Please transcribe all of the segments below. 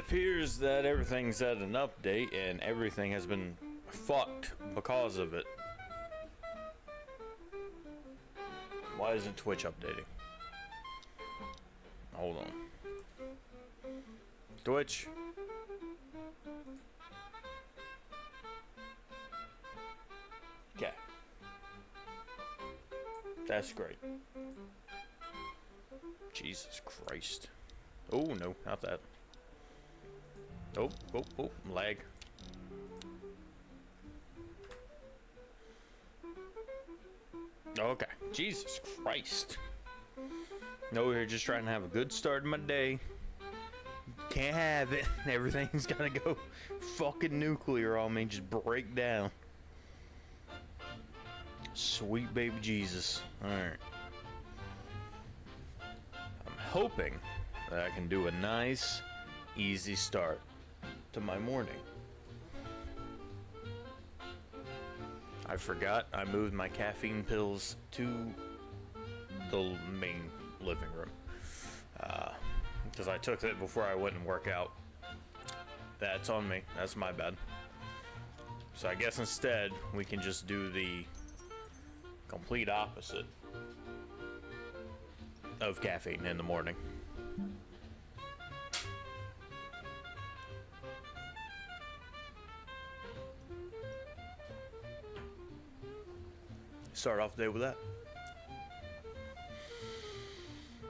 appears that everything's at an update and everything has been fucked because of it. Why isn't Twitch updating? Hold on. Twitch. Okay. That's great. Jesus Christ. Oh, no, not that. Oh, lag. Okay, Jesus Christ. No, we're just trying to have a good start of my day. Can't have it. Everything's gonna go fucking nuclear on me, just break down. Sweet baby Jesus. Alright. I'm hoping that I can do a nice, easy start to my morning. I forgot I moved my caffeine pills to the main living room. Because I took it before I went and work out. That's on me. That's my bad. So I guess instead we can just do the complete opposite of caffeine in the morning. Start off the day with that.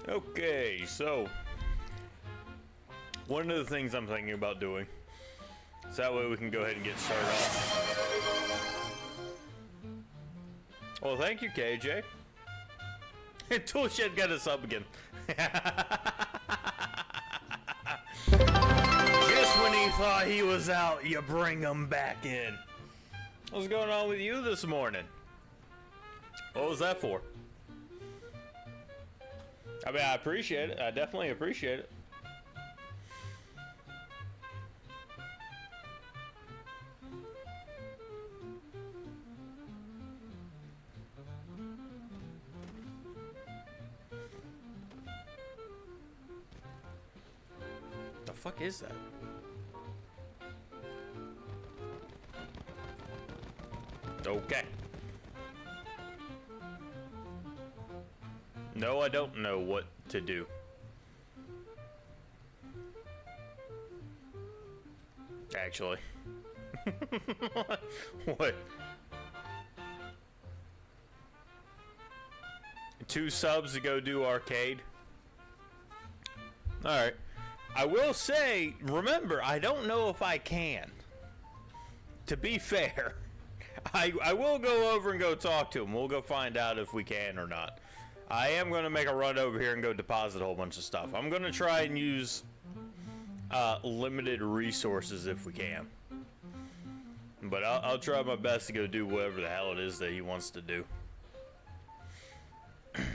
Okay, so one of the things I'm thinking about doing, so that way we can go ahead and get started off. Well, thank you, KJ. Toolshed got us up again. Just when he thought he was out, you bring him back in. What's going on with you this morning? What was that for? I mean, I appreciate it. I definitely appreciate it. The fuck is that? Okay. No, I don't know what to do. Actually. What? 2 subs to go do arcade? Alright. I will say, remember, I don't know if I can. To be fair. I will go over and go talk to him. We'll go find out if we can or not. I am going to make a run over here and go deposit a whole bunch of stuff. I'm going to try and use limited resources if we can. But I'll try my best to go do whatever the hell it is that he wants to do. And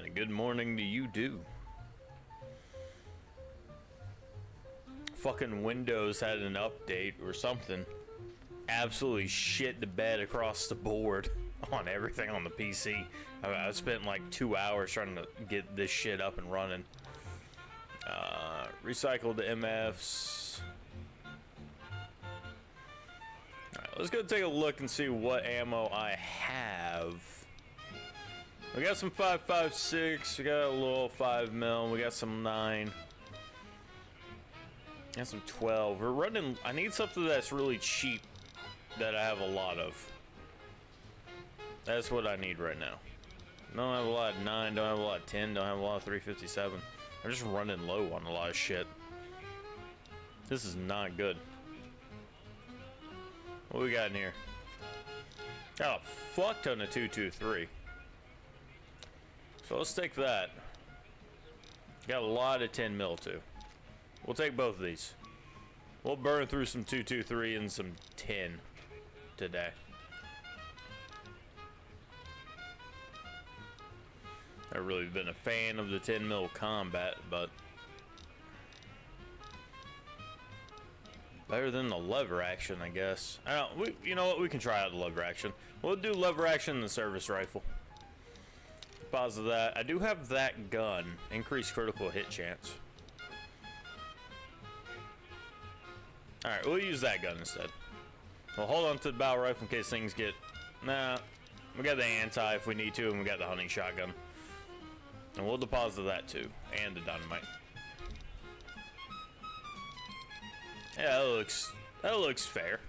a good morning to you, too. Fucking Windows had an update or something. Absolutely shit the bed across the board on everything on the PC. I spent like 2 hours trying to get this shit up and running. Recycled the MFs. Alright, let's go take a look and see what ammo I have. We got some 5.56, we got a little 5mm, we got some 9. Got some 12. We're running, I need something that's really cheap that I have a lot of. That's what I need right now. Don't have a lot of 9, don't have a lot of 10, don't have a lot of 357. I'm just running low on a lot of shit. This is not good. What we got in here? Got a fuck ton of 223. So let's take that. Got a lot of 10mm too. We'll take both of these. We'll burn through some 223 and some 10 today. I've really been a fan of the 10mm combat, but better than the lever action, I guess. I don't. You know what? We can try out the lever action. We'll do lever action in the service rifle. deposit that. I do have that gun. Increased critical hit chance. Alright, we'll use that gun instead. We'll hold on to the battle rifle in case things get... Nah. We got the anti if we need to, and we got the hunting shotgun. And we'll deposit that too. And the dynamite. Yeah, that looks fair.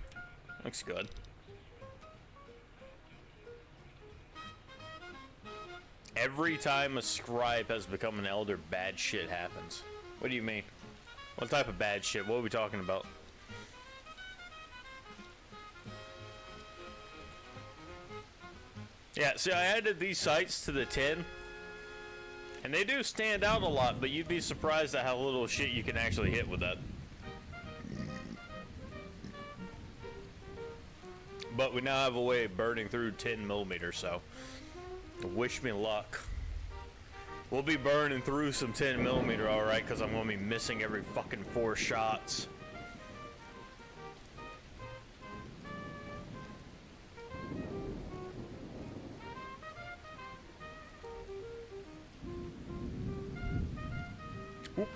Looks good. Every time a scribe has become an elder, bad shit happens. What do you mean? What type of bad shit? What are we talking about? Yeah, see, I added these sights to the 10, and they do stand out a lot, but you'd be surprised at how little shit you can actually hit with that. But we now have a way of burning through 10mm, so wish me luck. We'll be burning through some 10mm, alright, because I'm going to be missing every fucking 4 shots. Whoop.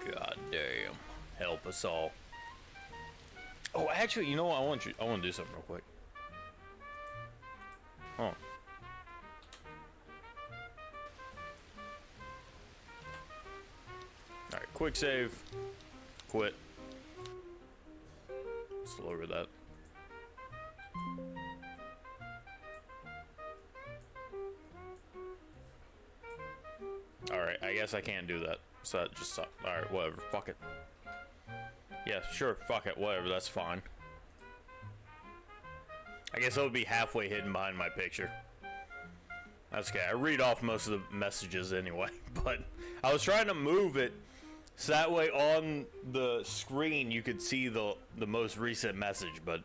God damn. Help us all. Oh, actually, you know what? I want to do something real quick. Oh. Alright, quick save. Quit. Let's lower that. Alright, I guess I can't do that. So that just sucked. Alright, whatever. Fuck it. Yeah, sure. Fuck it. Whatever. That's fine. I guess it'll be halfway hidden behind my picture. That's okay. I read off most of the messages anyway. But I was trying to move it so that way on the screen you could see the most recent message. But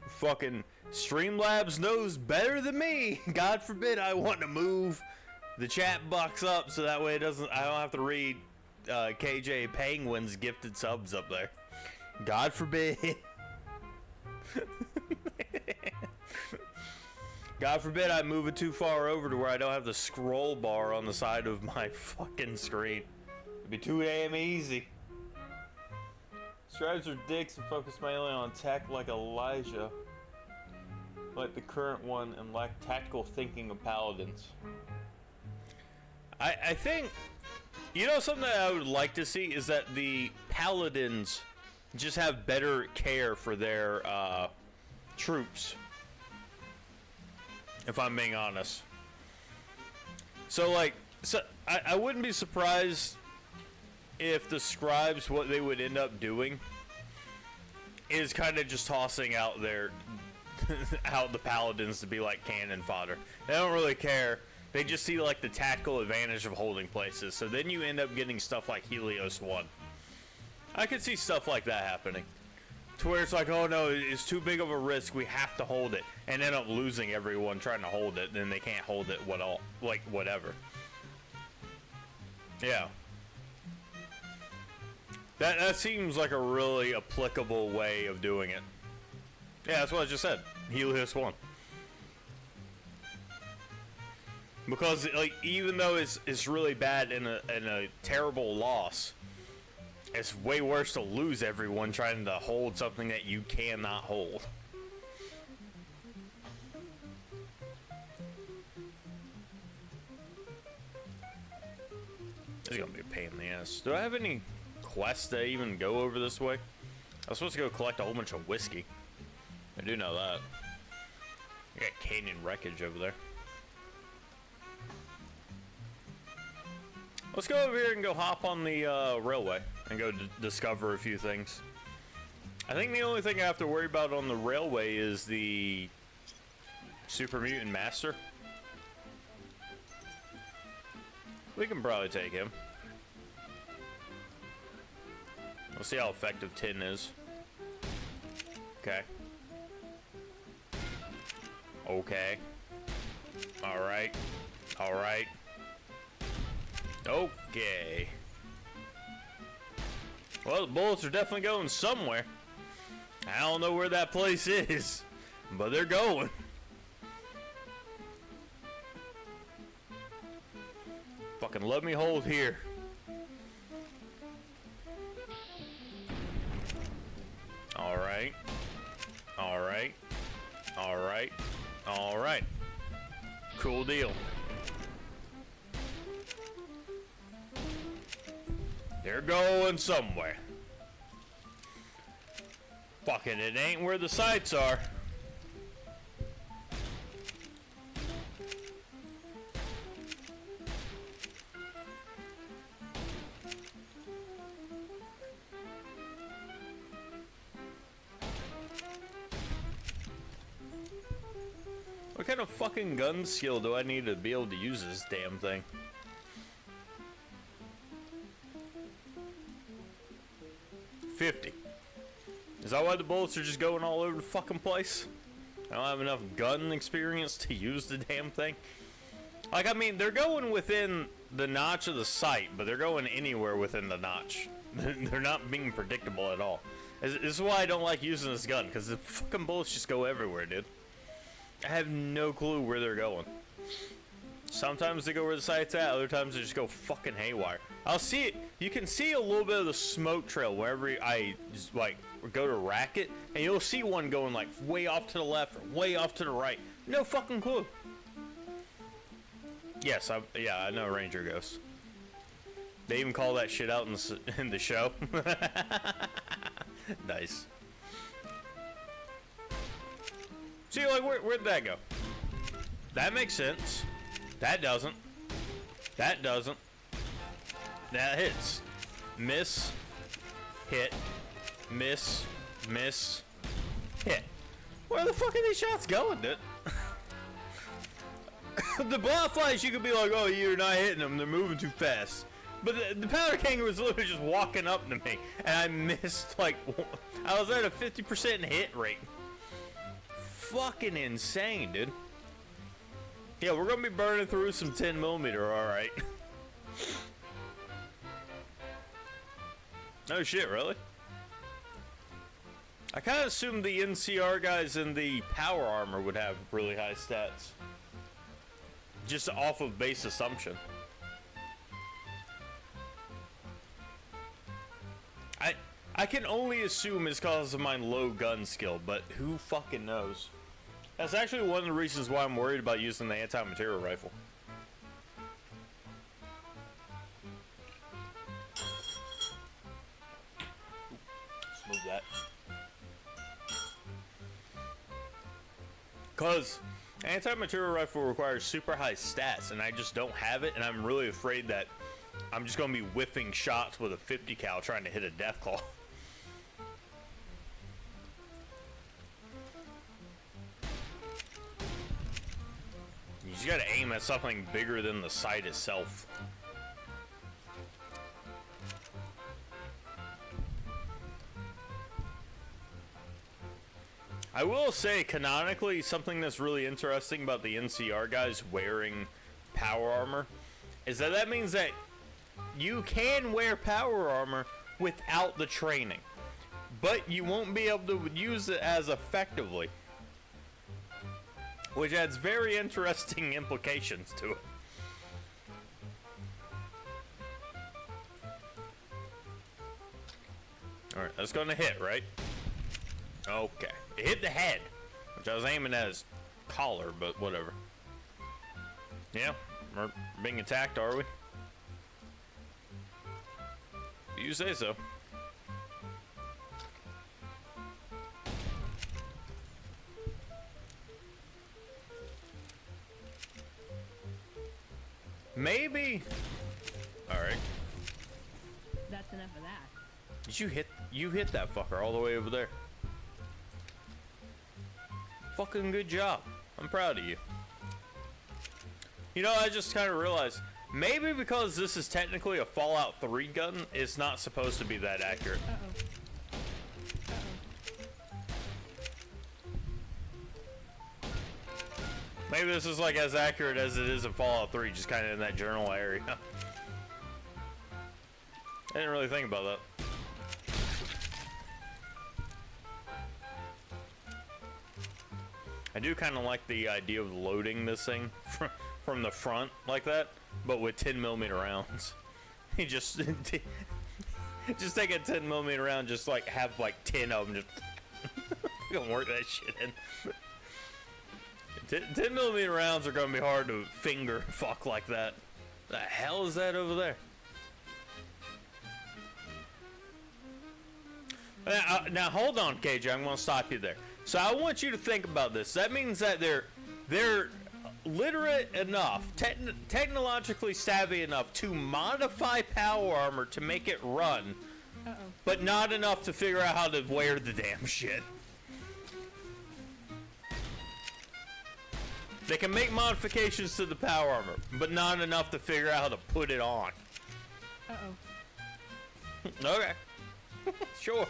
fucking Streamlabs knows better than me. God forbid I want to move the chat box up so that way I don't have to read KJ Penguin's gifted subs up there. God forbid. God forbid I move it too far over to where I don't have the scroll bar on the side of my fucking screen. It'd be too damn easy. Scribes are dicks and focus mainly on tech like Elijah, like the current one, and lack tactical thinking of paladins. I think, you know, something that I would like to see is that the paladins just have better care for their troops, if I'm being honest. So like, I wouldn't be surprised if the scribes, what they would end up doing is kind of just tossing out their out the paladins to be like cannon fodder. They don't really care. They just see like the tactical advantage of holding places. So then you end up getting stuff like Helios 1. I could see stuff like that happening. To where it's like, oh no, it's too big of a risk, we have to hold it. And end up losing everyone trying to hold it, then they can't hold it whatever. Yeah. That seems like a really applicable way of doing it. Yeah, that's what I just said. Helios 1. Because like, even though it's really bad in a terrible loss, it's way worse to lose everyone trying to hold something that you cannot hold. This is gonna be a pain in the ass. Do I have any quests that even go over this way? I was supposed to go collect a whole bunch of whiskey. I do know that. I got canyon wreckage over there. Let's go over here and go hop on the railway and go discover a few things. I think the only thing I have to worry about on the railway is the Super Mutant Master. We can probably take him. We'll see how effective tin is. Okay. Okay. Alright. Alright. Okay. Well, the bullets are definitely going somewhere. I don't know where that place is, but they're going. Fucking let me hold here. Alright. Alright. Alright. Alright. Cool deal. They're going somewhere. Fucking it ain't where the sights are. What kind of fucking gun skill do I need to be able to use this damn thing? $50. Is that why the bullets are just going all over the fucking place? I don't have enough gun experience to use the damn thing. Like, I mean, they're going within the notch of the sight, but they're going anywhere within the notch. They're not being predictable at all. This is why I don't like using this gun, because the fucking bullets just go everywhere, dude. I have no clue where they're going. Sometimes they go where the sight's at, other times they just go fucking haywire. I'll see it. You can see a little bit of the smoke trail wherever I just like go to rack it, and you'll see one going like way off to the left or way off to the right. No fucking clue. Yes, I know Ranger Ghost. They even call that shit out in the show. Nice. See, like, where'd that go? That makes sense. That doesn't. That doesn't. That hits. Miss. Hit. Miss. Miss. Hit. Where the fuck are these shots going, dude? The butterflies, you could be like, oh, you're not hitting them. They're moving too fast. But the powder king was literally just walking up to me. And I missed, like, I was at a 50% hit rate. Fucking insane, dude. Yeah, we're gonna be burning through some 10mm, alright. No shit, really? I kinda assumed the NCR guys in the power armor would have really high stats. Just off of base assumption. I can only assume it's because of my low gun skill, but who fucking knows? That's actually one of the reasons why I'm worried about using the anti-material rifle. Let's move that. Because anti-material rifle requires super high stats, and I just don't have it, and I'm really afraid that I'm just going to be whiffing shots with a 50 cal trying to hit a deathclaw. You just gotta aim at something bigger than the sight itself. I will say, canonically, something that's really interesting about the NCR guys wearing power armor is that means that you can wear power armor without the training, but you won't be able to use it as effectively. Which adds very interesting implications to it. Alright, that's gonna hit, right? Okay. It hit the head, which I was aiming at his collar, but whatever. Yeah, we're being attacked, are we? You say so. Maybe. All right. That's enough of that. Did you hit that fucker all the way over there? Fucking good job. I'm proud of you. You know, I just kind of realized maybe because this is technically a Fallout 3 gun, it's not supposed to be that accurate. Maybe this is like as accurate as it is in Fallout 3, just kind of in that general area. I didn't really think about that. I do kind of like the idea of loading this thing from the front like that, but with 10mm rounds. You just just take a 10mm round, just like have like 10 of them, just gonna work that shit in. 10mm rounds are gonna be hard to finger fuck like that. The hell is that over there? Now hold on, KJ. I'm gonna stop you there. So I want you to think about this. That means that they're literate enough, technologically savvy enough to modify power armor to make it run, but not enough to figure out how to wear the damn shit. They can make modifications to the power armor, but not enough to figure out how to put it on. Okay. Sure.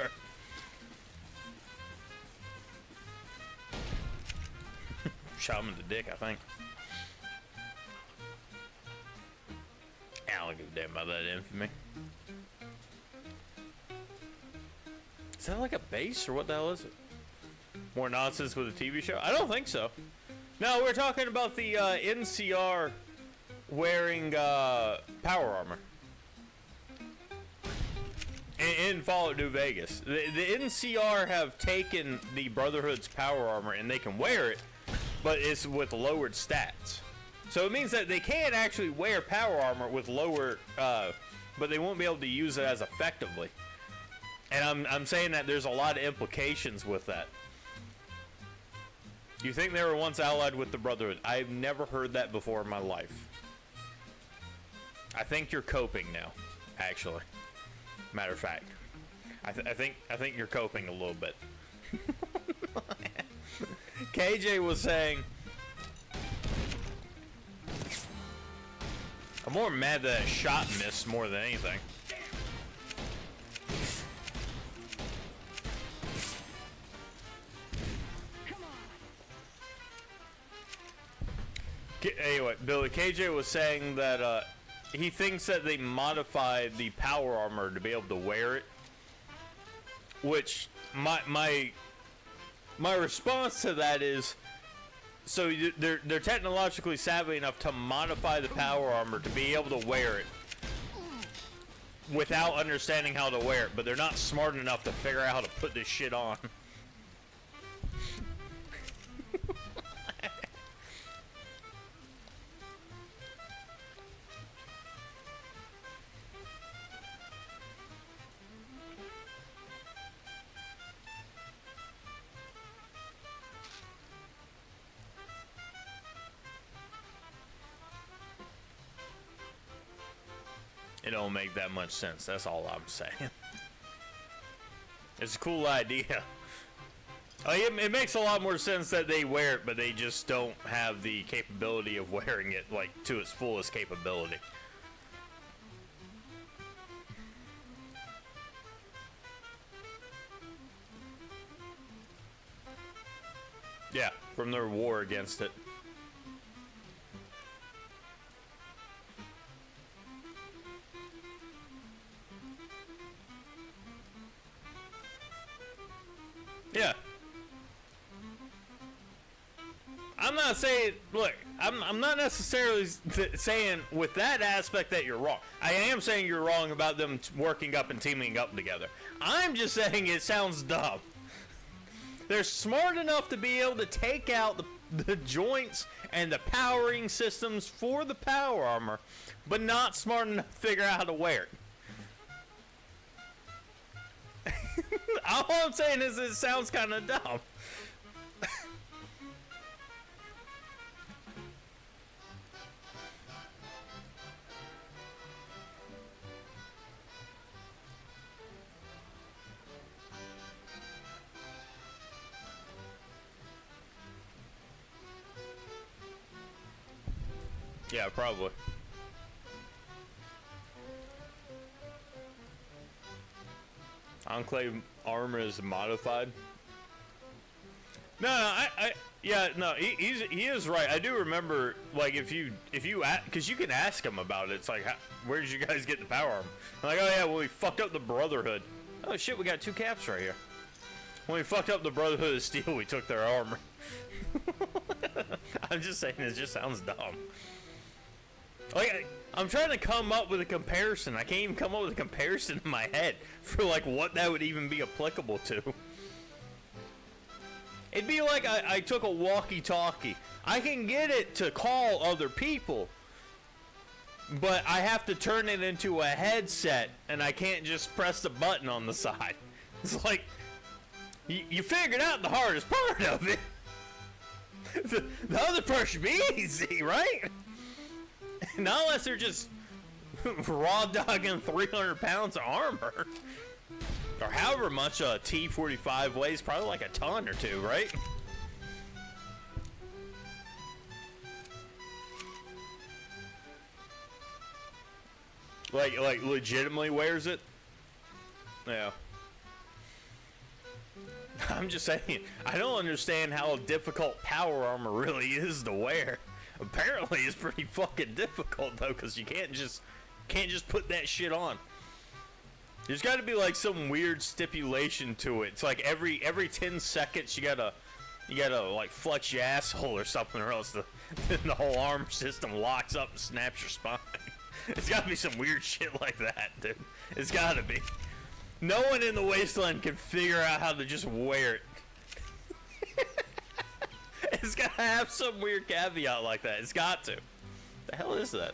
Shot him in the dick, I think. I don't give a damn about that infamy. Is that like a base or what the hell is it? More nonsense with a TV show? I don't think so. No, we're talking about the NCR wearing power armor. In Fallout New Vegas. The NCR have taken the Brotherhood's power armor and they can wear it, but it's with lowered stats. So it means that they can actually wear power armor with lower, but they won't be able to use it as effectively. And I'm saying that there's a lot of implications with that. You think they were once allied with the Brotherhood? I've never heard that before in my life. I think you're coping now, actually. Matter of fact, I think you're coping a little bit. KJ was saying, I'm more mad that a shot missed more than anything. Anyway, Billy, KJ was saying that he thinks that they modified the power armor to be able to wear it. Which my response to that is, so they're technologically savvy enough to modify the power armor to be able to wear it without understanding how to wear it, but they're not smart enough to figure out how to put this shit on. It don't make that much sense. That's all I'm saying. It's a cool idea. It makes a lot more sense that they wear it, but they just don't have the capability of wearing it like to its fullest capability. Yeah, from their war against it. Yeah. I'm not saying, look, I'm not necessarily saying with that aspect that you're wrong. I am saying you're wrong about them working up and teaming up together. I'm just saying it sounds dumb. They're smart enough to be able to take out the joints and the powering systems for the power armor, but not smart enough to figure out how to wear it. All I'm saying is it sounds kind of dumb. Yeah, probably. Enclave armor is modified. No, he is right. I do remember, like, if you because you can ask him about it. It's like, where did you guys get the power armor? I'm like, oh yeah, well we fucked up the Brotherhood. Oh shit, we got 2 caps right here. When we fucked up the Brotherhood of Steel, we took their armor. I'm just saying, it just sounds dumb. Like, I'm trying to come up with a comparison. I can't even come up with a comparison in my head for, like, what that would even be applicable to. It'd be like I took a walkie-talkie. I can get it to call other people, but I have to turn it into a headset, and I can't just press the button on the side. It's like, you figured out the hardest part of it. The other part should be easy, right? Not unless they're just raw dogging 300 pounds of armor. Or however much a T-45 weighs, probably like a ton or two, right? Like legitimately wears it? Yeah. I'm just saying, I don't understand how difficult power armor really is to wear. Apparently it's pretty fucking difficult though, because you can't just put that shit on. There's got to be like some weird stipulation to it. It's like every 10 seconds you gotta like flex your asshole or something, or else the whole armor system locks up and snaps your spine. It's got to be some weird shit like that, dude. It's got to be. No one in the wasteland can figure out how to just wear it. It's got to have some weird caveat like that. It's got to. The hell is that?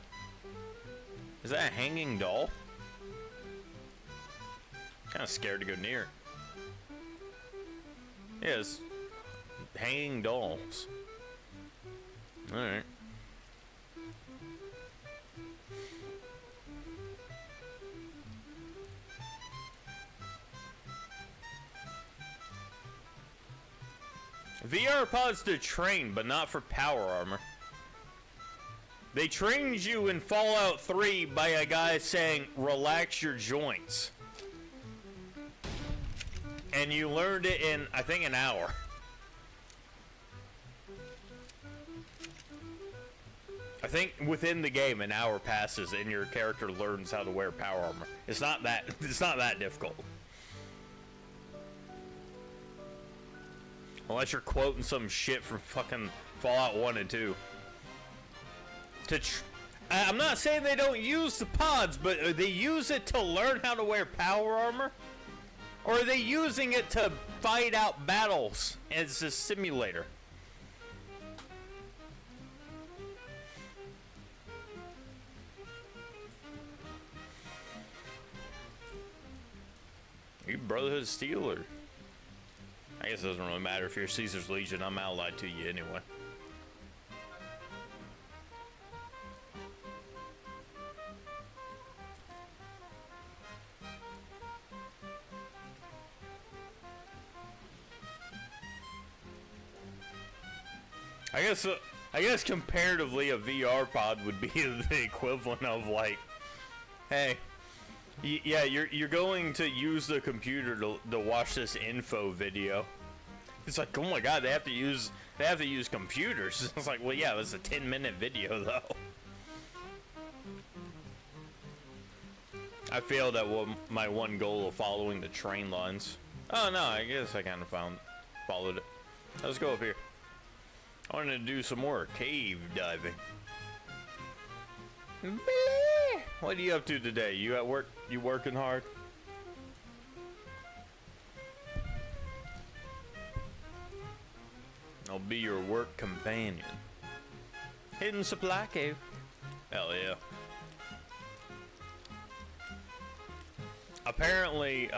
Is that a hanging doll? Kind of scared to go near it. Yes, hanging dolls. All right. VR pods to train, but not for power armor. They trained you in Fallout 3 by a guy saying, relax your joints. And you learned it in, I think, an hour. I think within the game, an hour passes and your character learns how to wear power armor. It's not that difficult. Unless you're quoting some shit from fucking Fallout 1 and 2. I'm not saying they don't use the pods, but they use it to learn how to wear power armor? Or are they using it to fight out battles as a simulator? You Brotherhood of Steel, or I guess it doesn't really matter if you're Caesar's Legion. I'm allied to you anyway. I guess comparatively a VR pod would be the equivalent of like, hey, yeah, you're going to use the computer to watch this info video. It's like, oh my god, they have to use computers. It's like, well, yeah, it was a 10-minute video though. I failed at my one goal of following the train lines. Oh no, I guess I kind of followed it. Let's go up here. I wanted to do some more cave diving. What are you up to today? You at work? You working hard? I'll be your work companion. Hidden supply cave. Hell yeah. Apparently,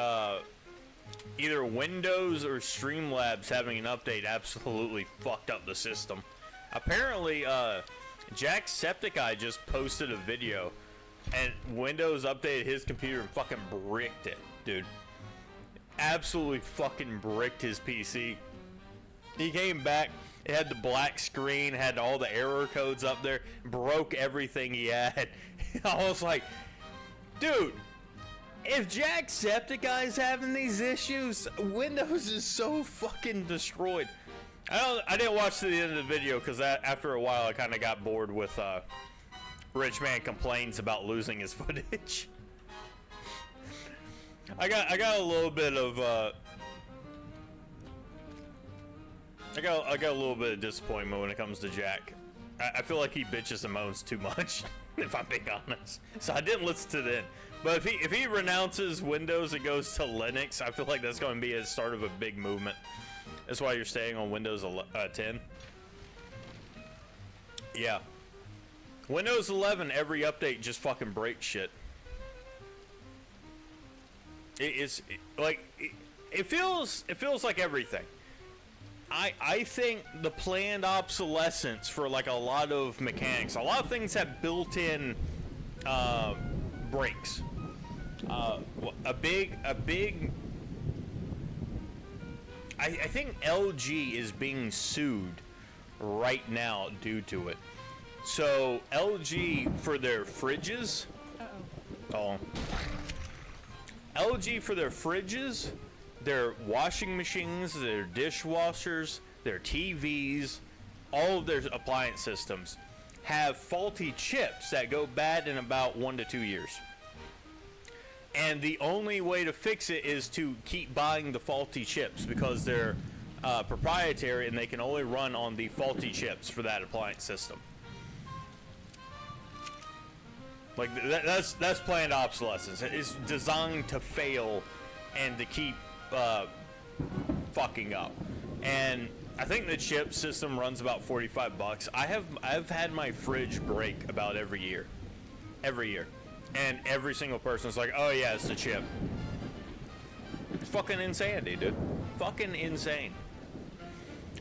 either Windows or Streamlabs having an update absolutely fucked up the system. Apparently, Jacksepticeye just posted a video, and Windows updated his computer and fucking bricked it, dude. Absolutely fucking bricked his PC. He came back, it had the black screen, had all the error codes up there, broke everything he had. I was like, dude, if Jacksepticeye's having these issues, Windows is so fucking destroyed. I didn't watch to the end of the video because after a while I kind of got bored with Rich Man complains about losing his footage. I got a little bit of I got a little bit of disappointment when it comes to Jack. I feel like he bitches and moans too much, if I'm being honest. So I didn't listen to that. But if he renounces Windows and goes to Linux, I feel like that's going to be a start of a big movement. That's why you're staying on Windows 10. Yeah. Windows 11, every update just fucking breaks shit. It feels like everything. I think the planned obsolescence for like a lot of mechanics, a lot of things have built-in breaks. I think LG is being sued right now due to it. So LG for their fridges. LG for their fridges, their washing machines, their dishwashers, their TVs, all of their appliance systems have faulty chips that go bad in about 1 to 2 years. And the only way to fix it is to keep buying the faulty chips because they're proprietary and they can only run on the faulty chips for that appliance system. Like that's planned obsolescence. It's designed to fail and to keep fucking up. And I think the chip system runs about $45. I've had my fridge break about every year, and every single person's like, "Oh yeah, it's the chip." It's fucking insanity, dude. Fucking insane.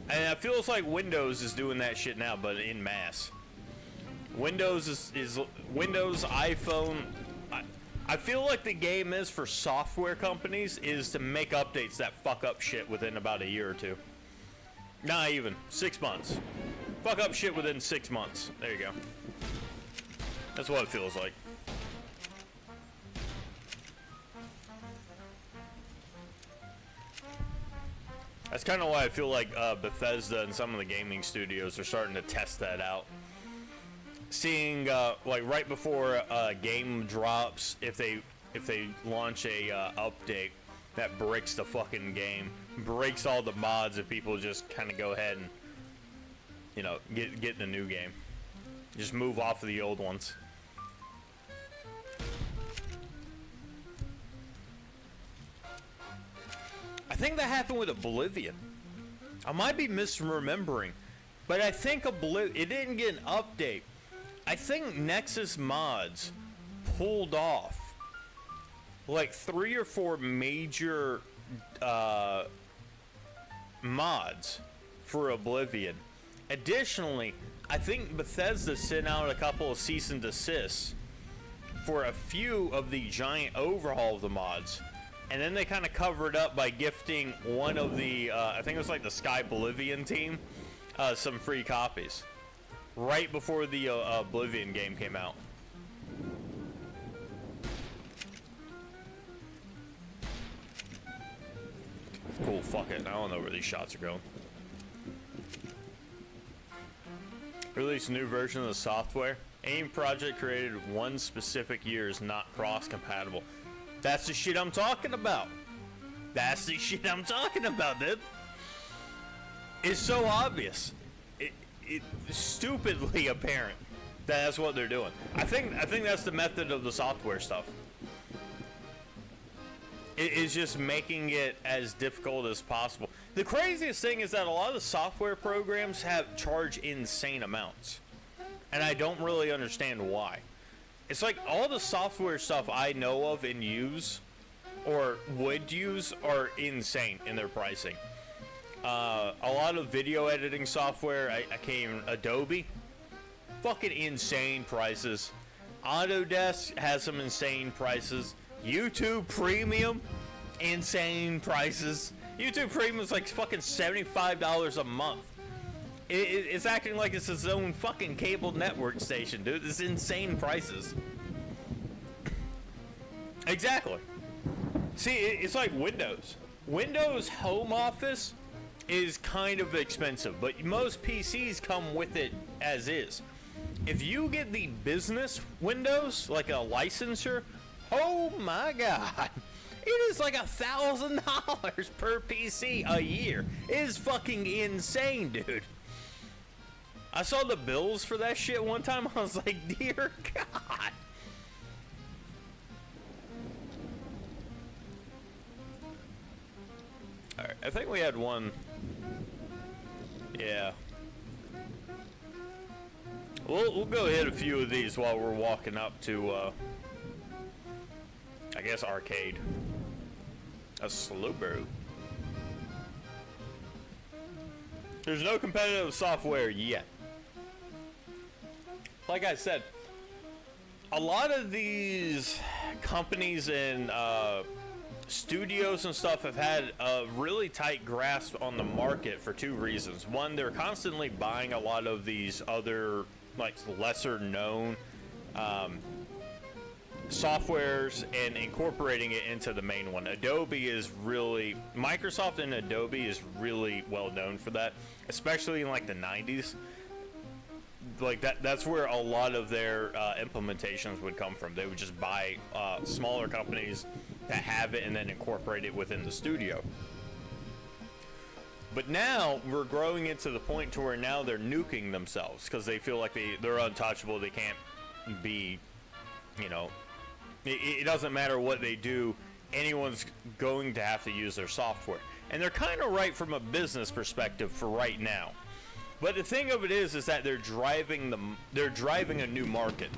And it feels like Windows is doing that shit now, but in mass. Windows is Windows, iPhone. I feel like the game is for software companies is to make updates that fuck up shit within about a year or two. Not even 6 months. Fuck up shit within 6 months. There you go. That's what it feels like. That's kind of why I feel like Bethesda and some of the gaming studios are starting to test that out. Seeing like right before a game drops, if they launch a update that breaks the fucking game, breaks all the mods, and people just kind of go ahead and, you know, get the new game, just move off of the old ones. I think that happened with Oblivion. I might be misremembering, but I think it didn't get an update. I think Nexus Mods pulled off like 3 or 4 major mods for Oblivion. Additionally, I think Bethesda sent out a couple of cease and desists for a few of the giant overhaul of the mods. And then they kind of covered up by gifting one of the, I think it was like the Sky Oblivion team, some free copies. Right before the Oblivion game came out. Cool, fuck it. I don't know where these shots are going. Release a new version of the software. Any project created one specific year is not cross-compatible. That's the shit I'm talking about. That's the shit I'm talking about, dude. It's so obvious. It's stupidly apparent that that's what they're doing. I think that's the method of the software stuff. It is just making it as difficult as possible. The craziest thing is that a lot of the software programs charge insane amounts, and I don't really understand why. It's like all the software stuff I know of and use, or would use, are insane in their pricing. A lot of video editing software, I can't even, Adobe, fucking insane prices. Autodesk has some insane prices. YouTube Premium, insane prices. YouTube Premium is like fucking $75 a month. It's acting like it's its own fucking cable network station, dude. It's insane prices. Exactly. See, it's like Windows. Windows Home Office is kind of expensive, but most PCs come with it as is. If you get the business Windows, like a licensure, oh my god, It is like $1,000 per PC a year. It is fucking insane, dude. I saw the bills for that shit one time. I was like, dear God. Alright, I think we had one. Yeah. We'll go hit a few of these while we're walking up to, I guess, arcade. A slow brew. There's no competitive software yet. Like I said, a lot of these companies and studios and stuff have had a really tight grasp on the market for two reasons. One, they're constantly buying a lot of these other, like, lesser known softwares and incorporating it into the main one. Adobe is really, Microsoft and Adobe is really well known for that, especially in like the 90s. Like that's where a lot of their implementations would come from. They would just buy smaller companies that have it and then incorporate it within the studio. But now we're growing into the point to where now they're nuking themselves because they feel like they're untouchable. They can't be, you know, it doesn't matter what they do. Anyone's going to have to use their software. And they're kind of right from a business perspective for right now. But the thing of it is that they're driving a new market.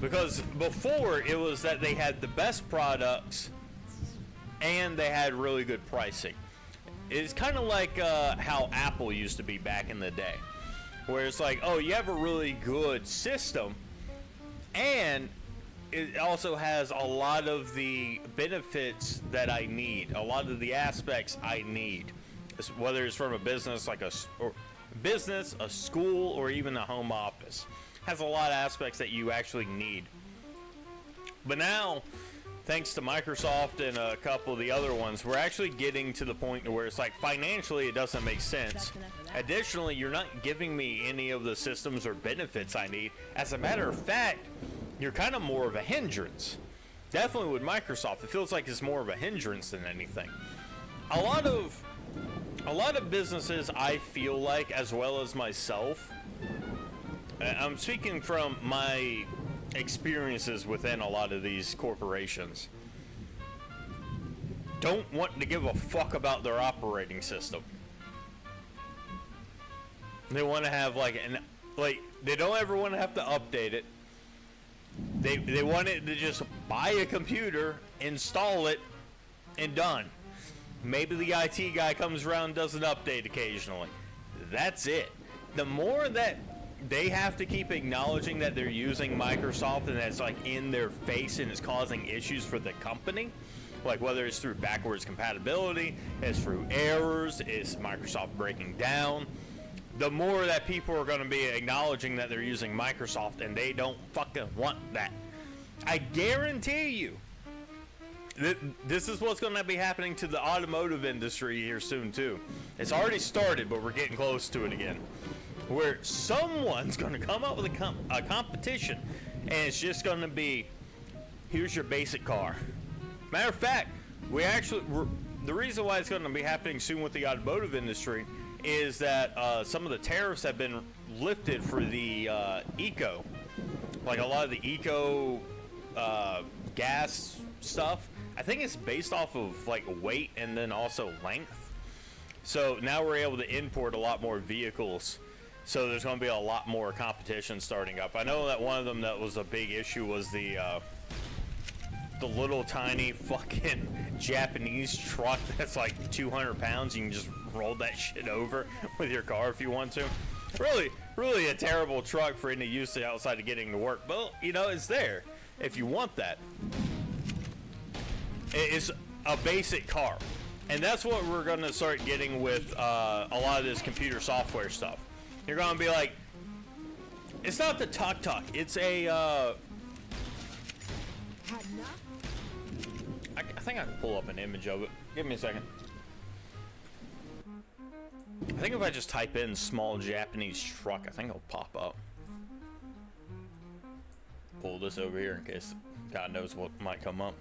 Because before it was that they had the best products and they had really good pricing. It's kind of like how Apple used to be back in the day, where it's like, oh, you have a really good system and it also has a lot of the benefits that I need, a lot of the aspects I need, whether it's from a business like a school, or even a home office. Has a lot of aspects that you actually need. But now, thanks to Microsoft and a couple of the other ones, we're actually getting to the point where it's like financially it doesn't make sense. Additionally, you're not giving me any of the systems or benefits I need. As a matter of fact, you're kind of more of a hindrance. Definitely with Microsoft, it feels like it's more of a hindrance than anything. A lot of businesses, I feel like, as well as myself, I'm speaking from my experiences within a lot of these corporations, don't want to give a fuck about their operating system. They want to have they don't ever want to have to update it. They want it to just buy a computer, install it, and done. Maybe the IT guy comes around and does an update occasionally. That's it. The more that they have to keep acknowledging that they're using Microsoft and that's like in their face and it's causing issues for the company, like whether it's through backwards compatibility, it's through errors, it's Microsoft breaking down, the more that people are going to be acknowledging that they're using Microsoft, and they don't fucking want that. I guarantee you this is what's going to be happening to the automotive industry here soon too. It's already started, but we're getting close to it again, where someone's going to come up with a competition, and it's just going to be, here's your basic car. Matter of fact, the reason why it's going to be happening soon with the automotive industry is that some of the tariffs have been lifted for the eco, like a lot of the eco gas stuff. I think it's based off of like weight and then also length. So now we're able to import a lot more vehicles. So there's going to be a lot more competition starting up. I know that one of them that was a big issue was the little tiny fucking Japanese truck that's like 200 pounds. You can just roll that shit over with your car if you want to. Really a terrible truck for any use outside of getting to work. But, you know, it's there if you want that. It's a basic car. And that's what we're going to start getting with a lot of this computer software stuff. You're going to be like, it's not the tuk-tuk. It's a, I think I can pull up an image of it. Give me a second. I think if I just type in small Japanese truck, I think it'll pop up. pull this over here in case God knows what might come up.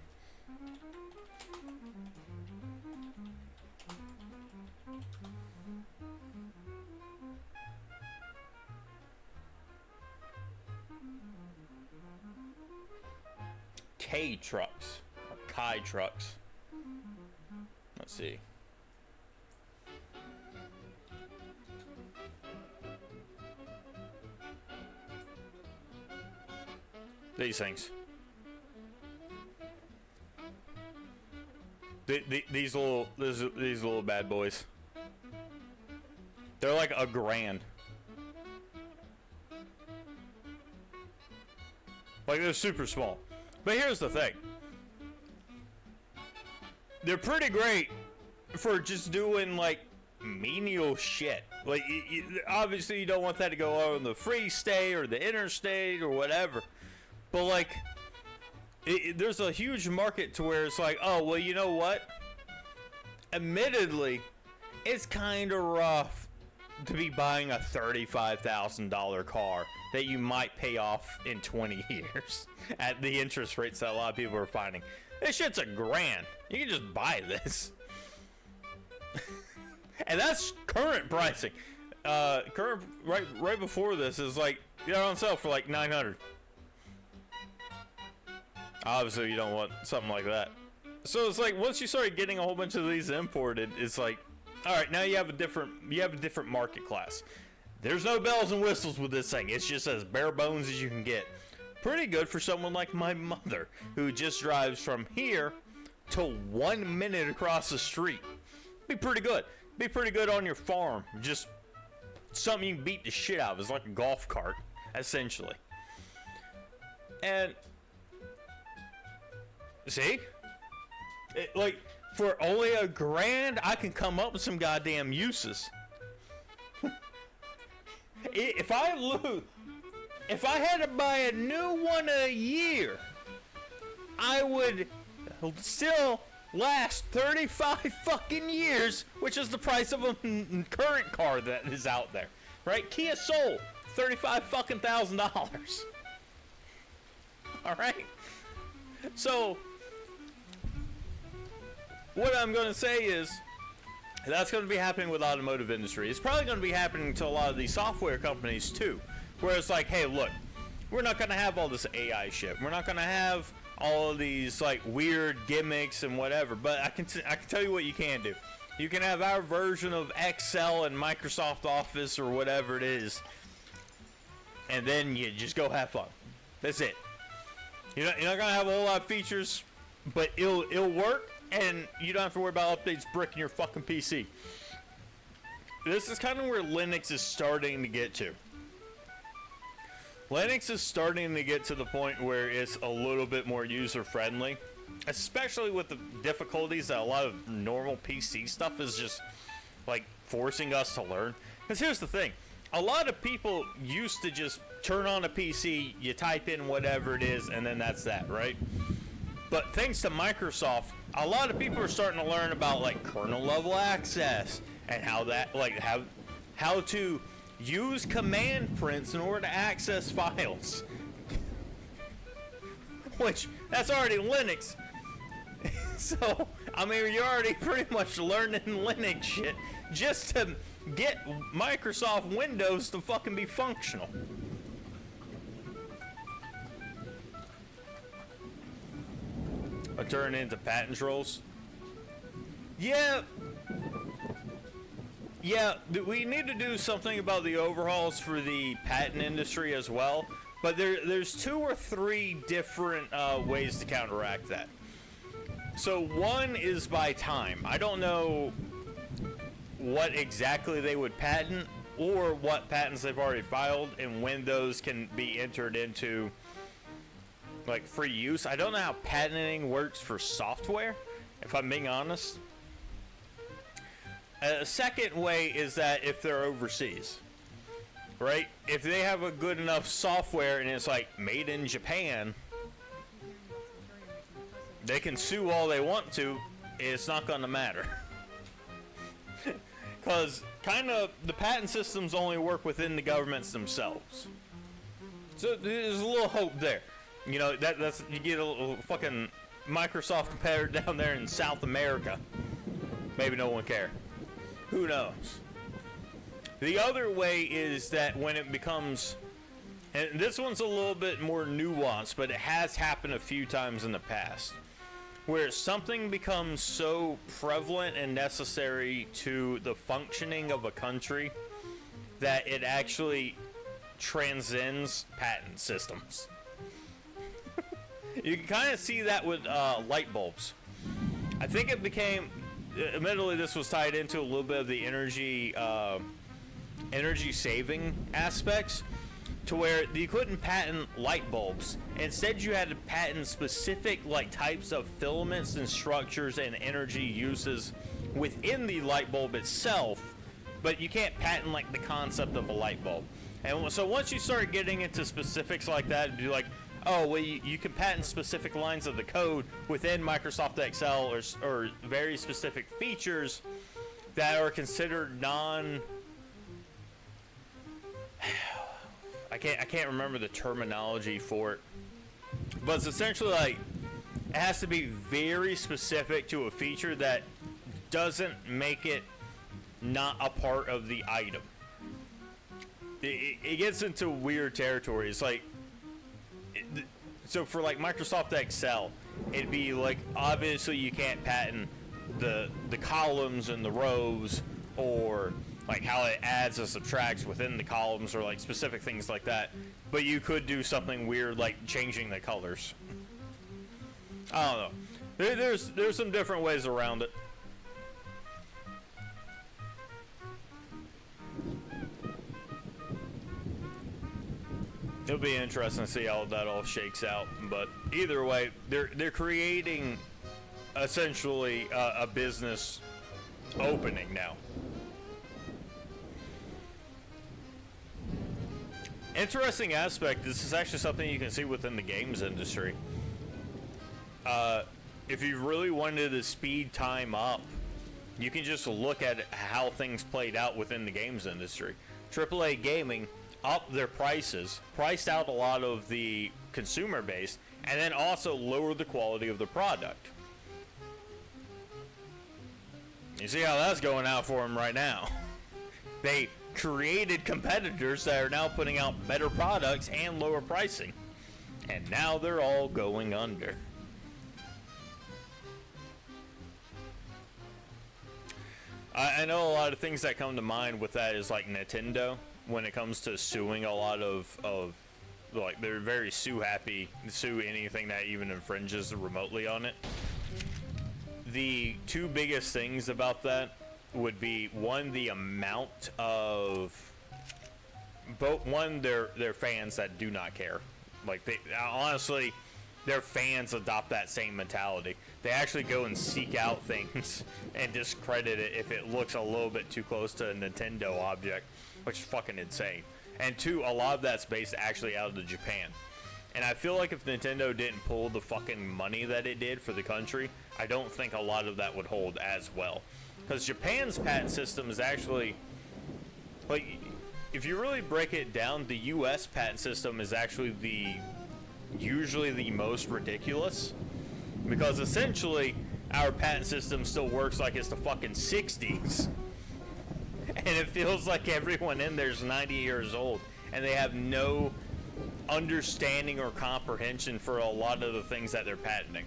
K trucks, or Kai trucks. Let's see. These things. These little bad boys. They're like $1,000. Like, they're super small. But here's the thing. They're pretty great for just doing, like, menial shit. Like, obviously you don't want that to go on the free state or the interstate or whatever. But, like, there's a huge market to where it's like, oh, well, you know what? Admittedly, it's kind of rough to be buying a $35,000 car that you might pay off in 20 years at the interest rates that a lot of people are finding. This shit's $1,000. You can just buy this. And that's current pricing. Current right before this is like, you know, on sale for like $900. Obviously, you don't want something like that. So it's like, once you start getting a whole bunch of these imported, it's like, all right, now you have a different market class. There's no bells and whistles with this thing. It's just as bare bones as you can get. Pretty good for someone like my mother, who just drives from here to 1 minute across the street. Be pretty good. Be pretty good on your farm. Just something you can beat the shit out of. It's like a golf cart, essentially. And see? Like, for only $1,000, I can come up with some goddamn uses. If I had to buy a new one a year, I would still last 35 fucking years, which is the price of a current car that is out there, right? Kia Soul, $35 fucking thousand. All right. So what I'm going to say is that's going to be happening with automotive industry. It's probably going to be happening to a lot of these software companies too, where it's like, hey, look, we're not going to have all this AI shit. We're not going to have all of these like weird gimmicks and whatever. But I can tell you what you can do. You can have our version of Excel and Microsoft Office or whatever it is, and then you just go have fun. That's it. You're not going to have a whole lot of features, but it'll work. And you don't have to worry about updates bricking your fucking PC. This is kind of where Linux is starting to get to. Linux is starting to get to the point where it's a little bit more user-friendly. Especially with the difficulties that a lot of normal PC stuff is just, like, forcing us to learn. Because here's the thing. A lot of people used to just turn on a PC, you type in whatever it is, and then that's that, right? But thanks to Microsoft, a lot of people are starting to learn about like kernel level access and how that, like how to use command prints in order to access files. Which, that's already Linux. So, I mean, you're already pretty much learning Linux shit just to get Microsoft Windows to fucking be functional. Turn into patent trolls. Yeah, we need to do something about the overhauls for the patent industry as well. But there's 2 or 3 different ways to counteract that. So one is by time. I don't know what exactly they would patent or what patents they've already filed and when those can be entered into like free use. I don't know how patenting works for software, if I'm being honest. A second way is that if they're overseas, right? If they have a good enough software and it's like made in Japan, they can sue all they want to. It's not going to matter. Because kind of the patent systems only work within the governments themselves. So there's a little hope there. You know, that's you get a little fucking Microsoft competitor down there in South America. Maybe no one care. Who knows? The other way is that when it becomes, and this one's a little bit more nuanced, but it has happened a few times in the past, where something becomes so prevalent and necessary to the functioning of a country that it actually transcends patent systems. You can kind of see that with light bulbs. I think it became, admittedly this was tied into a little bit of the energy saving aspects, to where you couldn't patent light bulbs. Instead, you had to patent specific like types of filaments and structures and energy uses within the light bulb itself, but you can't patent like the concept of a light bulb. And so once you start getting into specifics like that, it'd be like, oh, well, you can patent specific lines of the code within Microsoft Excel, or very specific features that are considered non. I can't remember the terminology for it, but it's essentially like it has to be very specific to a feature that doesn't make it not a part of the item. It gets into weird territory. It's like, so for like Microsoft Excel, it'd be like, obviously you can't patent the columns and the rows, or like how it adds and subtracts within the columns, or like specific things like that. But you could do something weird like changing the colors. I don't know. There's some different ways around it. It'll be interesting to see how that all shakes out. But either way, they're creating essentially a business opening now. Interesting aspect, this is actually something you can see within the games industry. If you really wanted to speed time up, you can just look at how things played out within the games industry. AAA gaming upped their prices, priced out a lot of the consumer base, and then also lowered the quality of the product. You see how that's going out for them right now. They created competitors that are now putting out better products and lower pricing, and now they're all going under. I know a lot of things that come to mind with that is like Nintendo, when it comes to suing a lot of like, they're very sue anything that even infringes remotely on it. The two biggest things about that would be, one, the amount of their fans that do not care. Like, they honestly, their fans adopt that same mentality. They actually go and seek out things and discredit it if it looks a little bit too close to a Nintendo object, which is fucking insane. And two, a lot of that's based actually out of Japan. And I feel like if Nintendo didn't pull the fucking money that it did for the country, I don't think a lot of that would hold as well. Because Japan's patent system is actually, like, if you really break it down, the US patent system is actually usually the most ridiculous. Because essentially, our patent system still works like it's the fucking 60s. And it feels like everyone in there is 90 years old. And they have no understanding or comprehension for a lot of the things that they're patenting.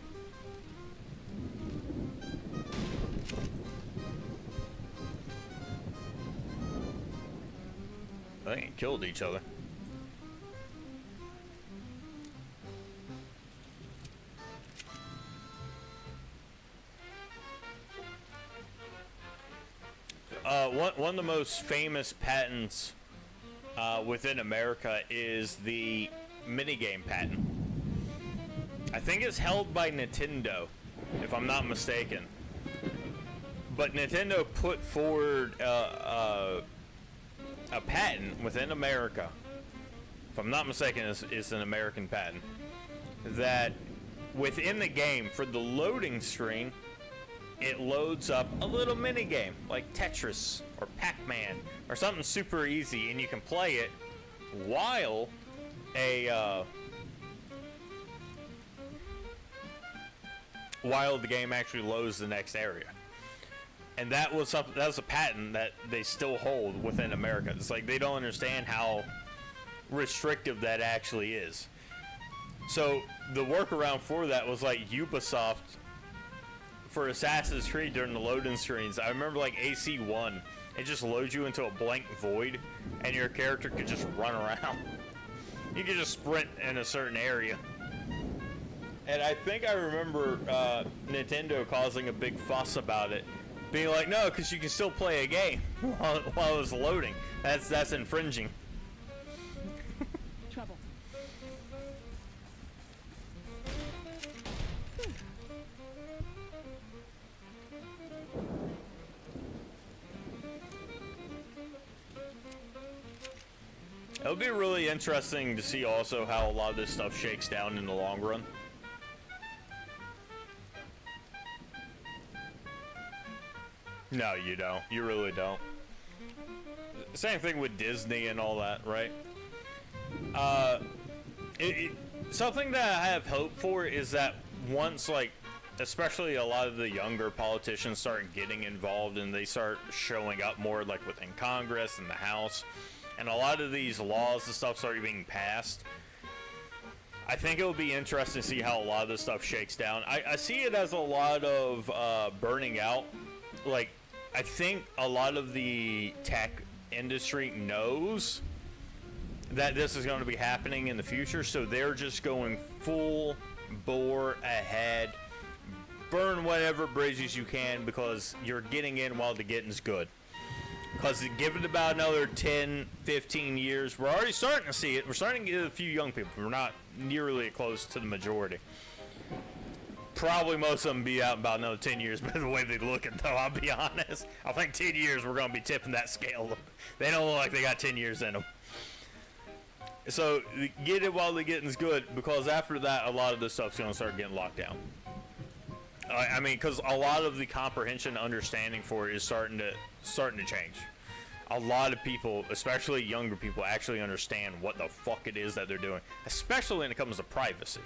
They ain't killed each other. One of the most famous patents within America is the minigame patent. I think it's held by Nintendo, if I'm not mistaken. But Nintendo put forward a patent within America, if I'm not mistaken, it's an American patent, that within the game, for the loading screen, it loads up a little mini game like Tetris or Pac-Man or something super easy, and you can play it while while the game actually loads the next area. And that was a patent that they still hold within America. It's like they don't understand how restrictive that actually is. So the workaround for that was like Ubisoft for Assassin's Creed during the loading screens. I remember like AC1, it just loads you into a blank void and your character could just run around. You could just sprint in a certain area. And I think I remember Nintendo causing a big fuss about it, being like, no, because you can still play a game while it's loading. That's infringing. Trouble. It'll be really interesting to see also how a lot of this stuff shakes down in the long run. No, you don't. You really don't. Same thing with Disney and all that, right? Something that I have hope for is that once, like, especially a lot of the younger politicians start getting involved and they start showing up more, like, within Congress and the House, and a lot of these laws and stuff start being passed, I think it will be interesting to see how a lot of this stuff shakes down. I see it as a lot of burning out. Like, I think a lot of the tech industry knows that this is going to be happening in the future, so they're just going full bore ahead. Burn whatever bridges you can because you're getting in while the getting's good. Because give it about another 10, 15 years, we're already starting to see it. We're starting to get a few young people. We're not nearly close to the majority. Probably most of them be out in about another 10 years, by the way they look, though, I'll be honest. I think 10 years we're going to be tipping that scale. They don't look like they got 10 years in them. So, get it while the getting's good, because after that, a lot of this stuff's going to start getting locked down. I mean, because a lot of the comprehension and understanding for it is starting to change. A lot of people, especially younger people, actually understand what the fuck it is that they're doing, especially when it comes to privacy.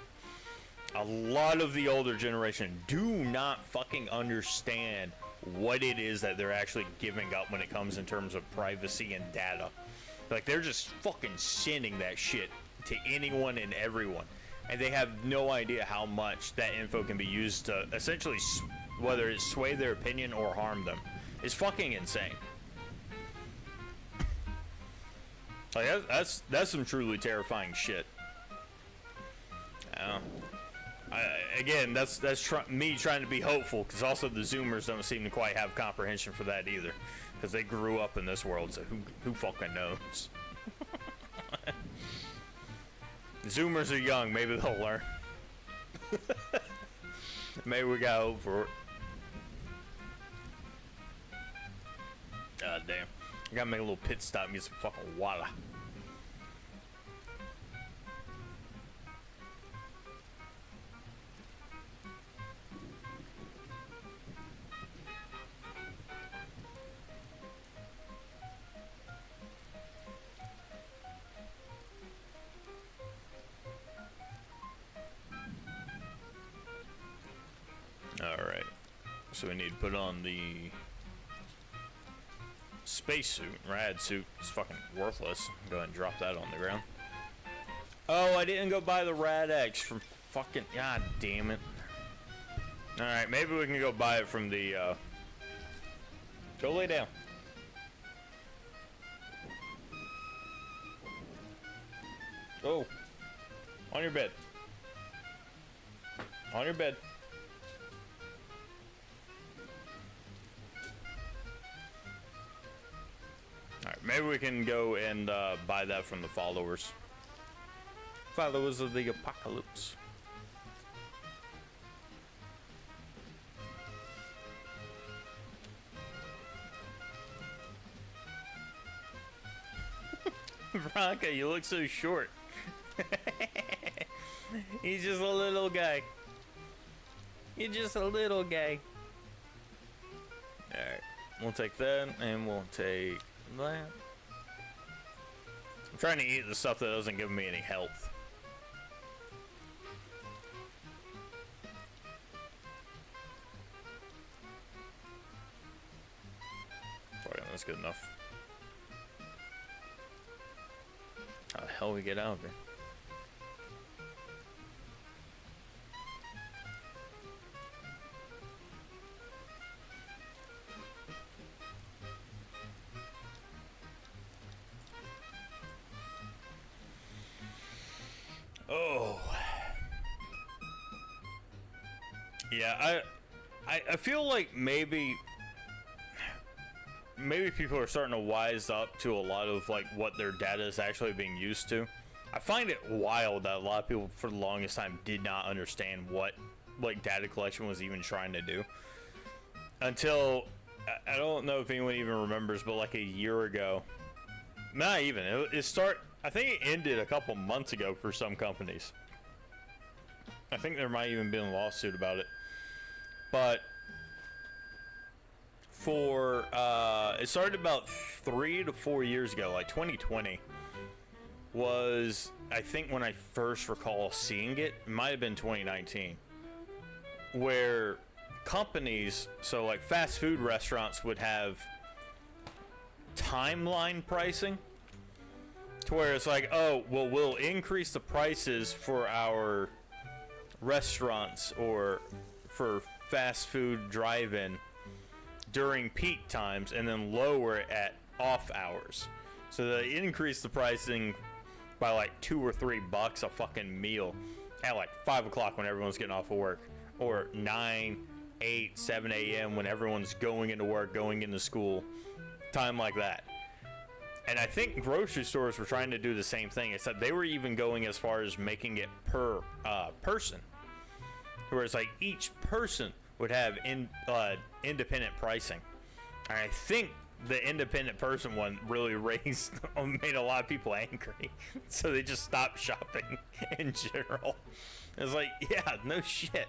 A lot of the older generation do not fucking understand what it is that they're actually giving up when it comes in terms of privacy and data. Like, they're just fucking sending that shit to anyone and everyone. And they have no idea how much that info can be used to essentially, whether it's sway their opinion or harm them. It's fucking insane. Like, that's some truly terrifying shit. Again, that's me trying to be hopeful, because also the Zoomers don't seem to quite have comprehension for that either, because they grew up in this world, so who fucking knows? Zoomers are young, maybe they'll learn. Maybe we got hope for it. God damn. I gotta make a little pit stop and get some fucking water. Alright, so we need to put on the spacesuit, rad suit. It's fucking worthless. Go ahead and drop that on the ground. Oh, I didn't go buy the rad X from fucking, god damn it. Alright, maybe we can go buy it from the, go lay down. Oh, on your bed. On your bed. Alright, maybe we can go and buy that from the followers. Followers of the apocalypse. Veronica, you look so short. He's just a little guy. You're just a little guy. Alright, we'll take that and we'll take that. I'm trying to eat the stuff that doesn't give me any health. That's good enough. How the hell we get out of here? Oh. Yeah, I feel like maybe people are starting to wise up to a lot of like what their data is actually being used to. I find it wild that a lot of people for the longest time did not understand what like data collection was even trying to do. Until I don't know if anyone even remembers, but like a year ago, not even, I think it ended a couple months ago for some companies. I think there might even be a lawsuit about it. But for it started about 3 to 4 years ago, like 2020 was I think when I first recall seeing it. It might have been 2019, where companies, so like fast food restaurants, would have timeline pricing to where it's like, oh well, we'll increase the prices for our restaurants or for fast food drive-in during peak times and then lower it at off hours. So they increase the pricing by like $2 or $3 a fucking meal at like 5 o'clock when everyone's getting off of work, or 9, 8, 7 a.m. when everyone's going into work, going into school, time like that. And I think grocery stores were trying to do the same thing, except they were even going as far as making it per person, where it's like each person would have independent pricing. And I think the independent person one really made a lot of people angry, so they just stopped shopping in general. It's like, yeah, no shit.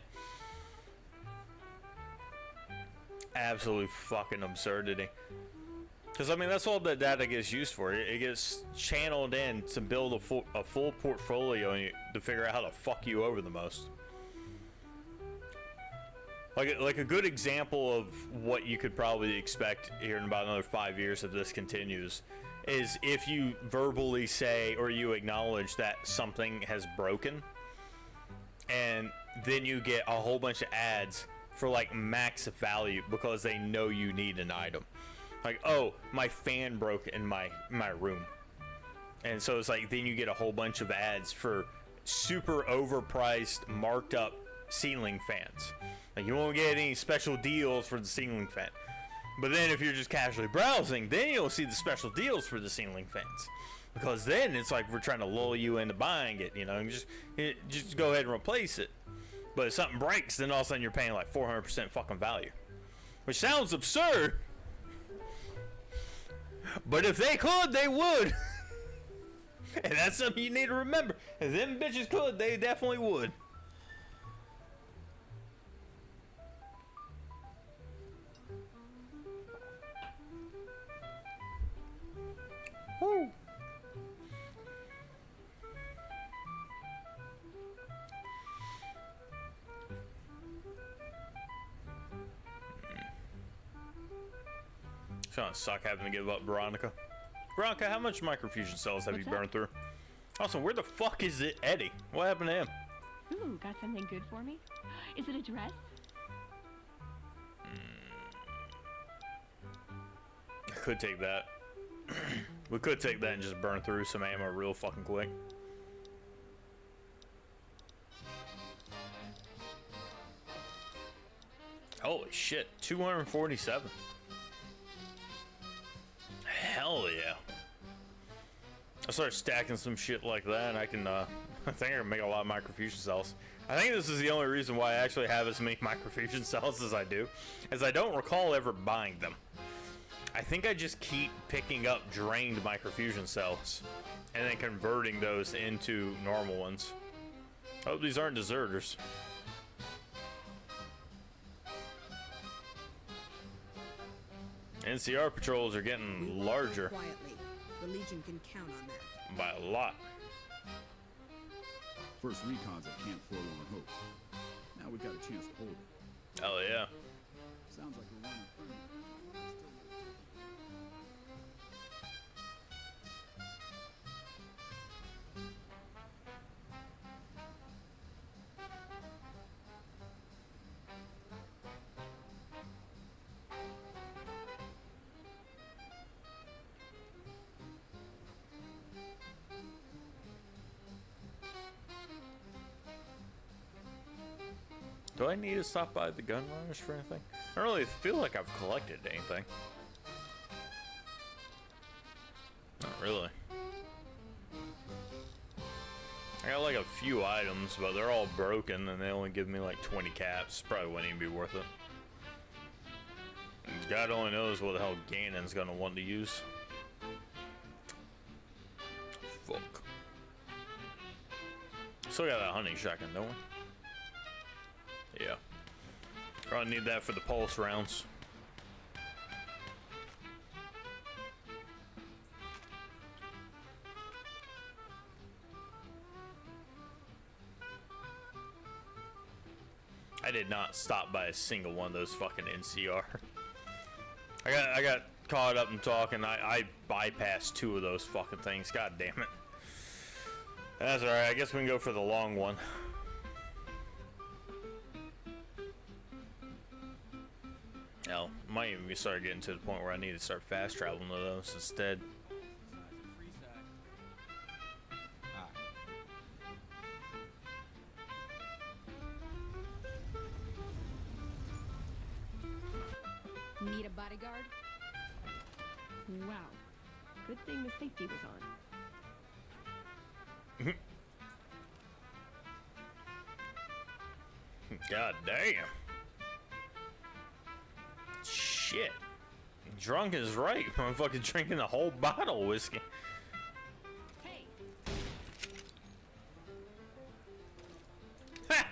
Absolute fucking absurdity. Because I mean, that's all the data gets used for. It gets channeled in to build a full portfolio and to figure out how to fuck you over the most. Like a good example of what you could probably expect here in about another 5 years if this continues is if you verbally say or you acknowledge that something has broken, and then you get a whole bunch of ads for like max value because they know you need an item. Like, oh, my fan broke in my room. And so it's like, then you get a whole bunch of ads for super overpriced, marked up ceiling fans. Like, you won't get any special deals for the ceiling fan. But then if you're just casually browsing, then you'll see the special deals for the ceiling fans. Because then it's like we're trying to lull you into buying it, you know, and just go ahead and replace it. But if something breaks, then all of a sudden you're paying like 400% fucking value. Which sounds absurd. But if they could, they would. And that's something you need to remember. If them bitches could, they definitely would. Woo. It's gonna suck having to give up Veronica. Veronica, how much microfusion cells have you burned through? Also, where the fuck is it, Eddie? What happened to him? Ooh, got something good for me? Is it a dress? I could take that. We could take that and just burn through some ammo real fucking quick. Holy shit, 247. Hell yeah. I'll start stacking some shit like that and I can, I think I can make a lot of microfusion cells. I think this is the only reason why I actually have as many microfusion cells as I do, as I don't recall ever buying them. I think I just keep picking up drained microfusion cells and then converting those into normal ones. I hope these aren't deserters. NCR patrols are getting larger. Quietly. The Legion can count on that. By a lot. First recons at Camp Forlorn Hope. Now we've got a chance to hold it. Hell yeah. Sounds like we're running through. Do I need to stop by the gun runners for anything? I don't really feel like I've collected anything. Not really. I got like a few items, but they're all broken and they only give me like 20 caps. Probably wouldn't even be worth it. God only knows what the hell Ganon's gonna want to use. Fuck. Still got that hunting shotgun, don't we? Yeah. Probably need that for the pulse rounds. I did not stop by a single one of those fucking NCR. I got caught up in talking. I bypassed 2 of those fucking things. God damn it. That's alright. I guess we can go for the long one. Hell, might even start getting to the point where I need to start fast traveling to those instead. Need a bodyguard? Wow. Good thing the safety was on. God damn. Shit. Drunk is right. I'm fucking drinking the whole bottle of whiskey. Hey! Ha!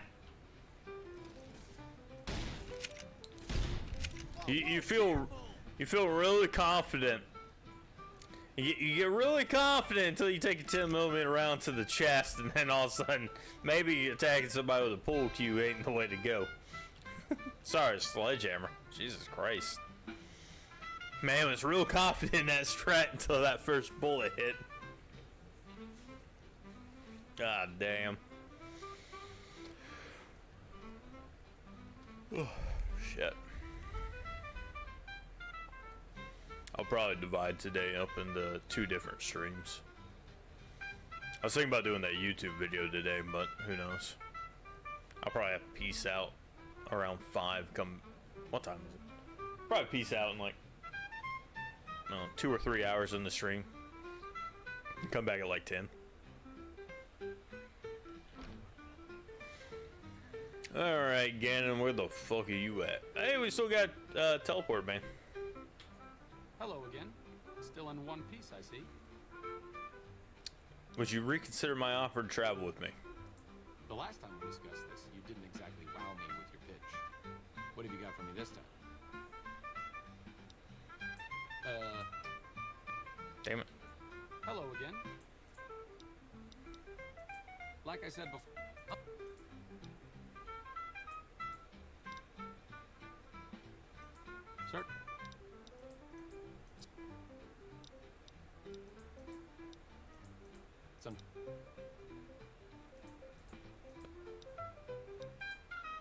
You feel really confident. You get really confident until you take a 10mm round to the chest, and then all of a sudden, maybe attacking somebody with a pool cue ain't the way to go. Sorry, sledgehammer. Jesus Christ. Man, I was real confident in that strat until that first bullet hit. God damn. Oh, shit. I'll probably divide today up into 2 different streams. I was thinking about doing that YouTube video today, but who knows. I'll probably have to peace out around 5. What time is it? Probably peace out in like, I don't know, 2 or 3 hours in the stream. Come back at like 10. Alright, Ganon, where the fuck are you at? Hey, we still got teleport, man. Hello again. Still in one piece, I see. Would you reconsider my offer to travel with me? The last time we discussed this, you didn't exactly wow me with your pitch. What have you got for me this time? Damn it. Hello again. Like I said before. Sir?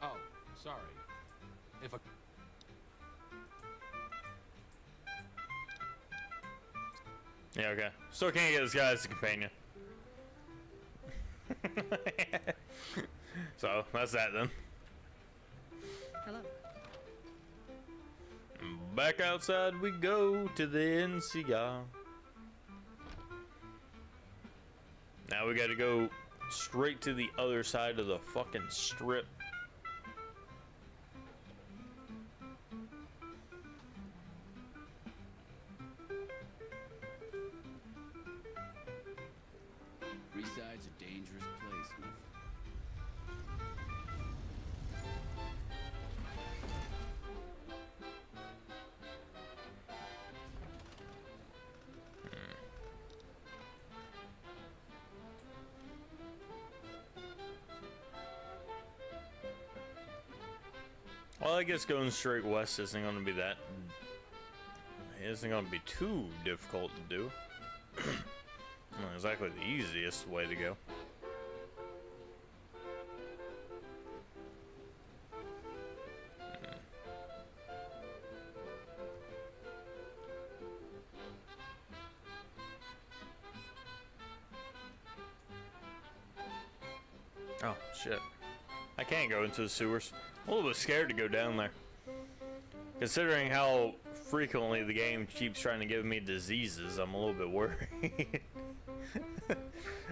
Oh, sorry. If a... Yeah, okay. Still can't get this guy as a companion. So, that's that then. Hello. Back outside we go to the NCR. Now we gotta go straight to the other side of the fucking strip. Freeside's a dangerous place, my Well, I guess going straight west isn't going to be that... It isn't going to be too difficult to do. Not exactly the easiest way to go. Oh, shit. I can't go into the sewers. I'm a little bit scared to go down there. Considering how frequently the game keeps trying to give me diseases, I'm a little bit worried.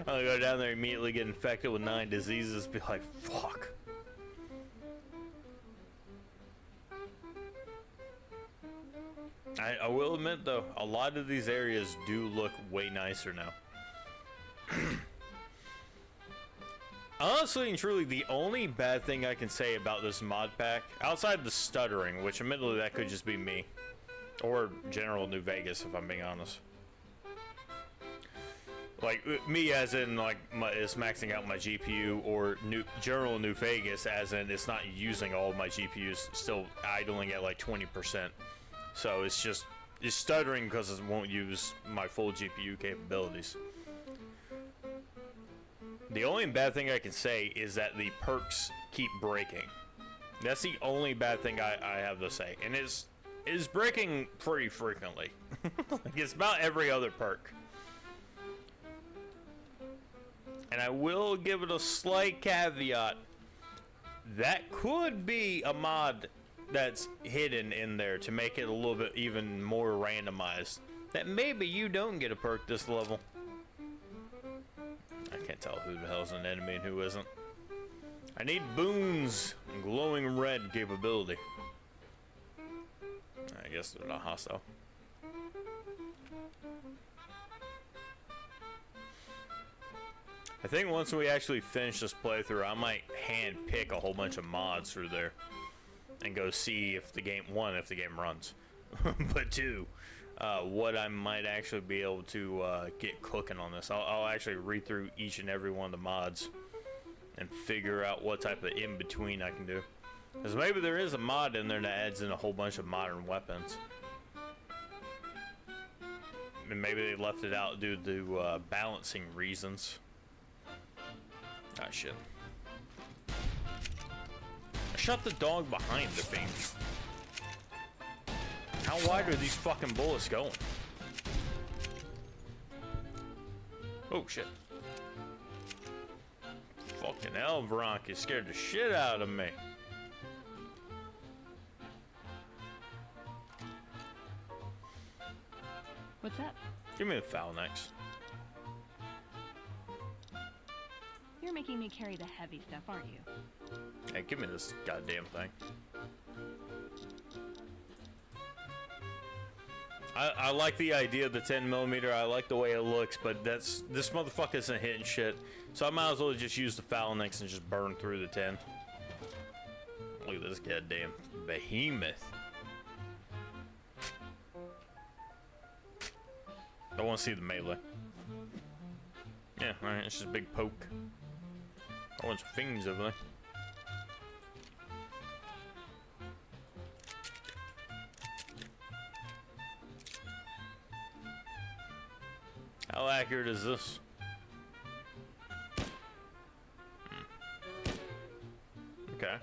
I'll go down there, immediately get infected with 9 diseases, be like, fuck. I will admit though, a lot of these areas do look way nicer now. Honestly and truly, the only bad thing I can say about this mod pack, outside the stuttering, which admittedly that could just be me, or general New Vegas if I'm being honest. Like, me as in, like, it's maxing out my GPU, or general New Vegas as in it's not using all of my GPUs, still idling at like 20%. So it's stuttering because it won't use my full GPU capabilities. The only bad thing I can say is that the perks keep breaking. That's the only bad thing I have to say. And it's breaking pretty frequently. Like, it's about every other perk. And I will give it a slight caveat. That could be a mod that's hidden in there to make it a little bit even more randomized. That maybe you don't get a perk this level. I can't tell who the hell's an enemy and who isn't. I need boons and glowing red capability. I guess they're not hostile. I think once we actually finish this playthrough, I might hand pick a whole bunch of mods through there and go see if the game, one, if the game runs, but two, what I might actually be able to get cooking on this. I'll actually read through each and every one of the mods and figure out what type of in-between I can do. Because maybe there is a mod in there that adds in a whole bunch of modern weapons. And maybe they left it out due to balancing reasons. Ah, shit. I shot the dog behind the thing. How wide are these fucking bullets going? Oh, shit. Fucking hell, Veronica scared the shit out of me. What's up? Give me the foul next. You're making me carry the heavy stuff, aren't you? Hey, give me this goddamn thing. I like the idea of the 10mm. I like the way it looks, but this motherfucker isn't hitting shit. So I might as well just use the foul next and just burn through the 10. Look at this goddamn behemoth. I want to see the melee. Yeah, alright, it's just a big poke. A bunch of things over there. How accurate is this? Okay.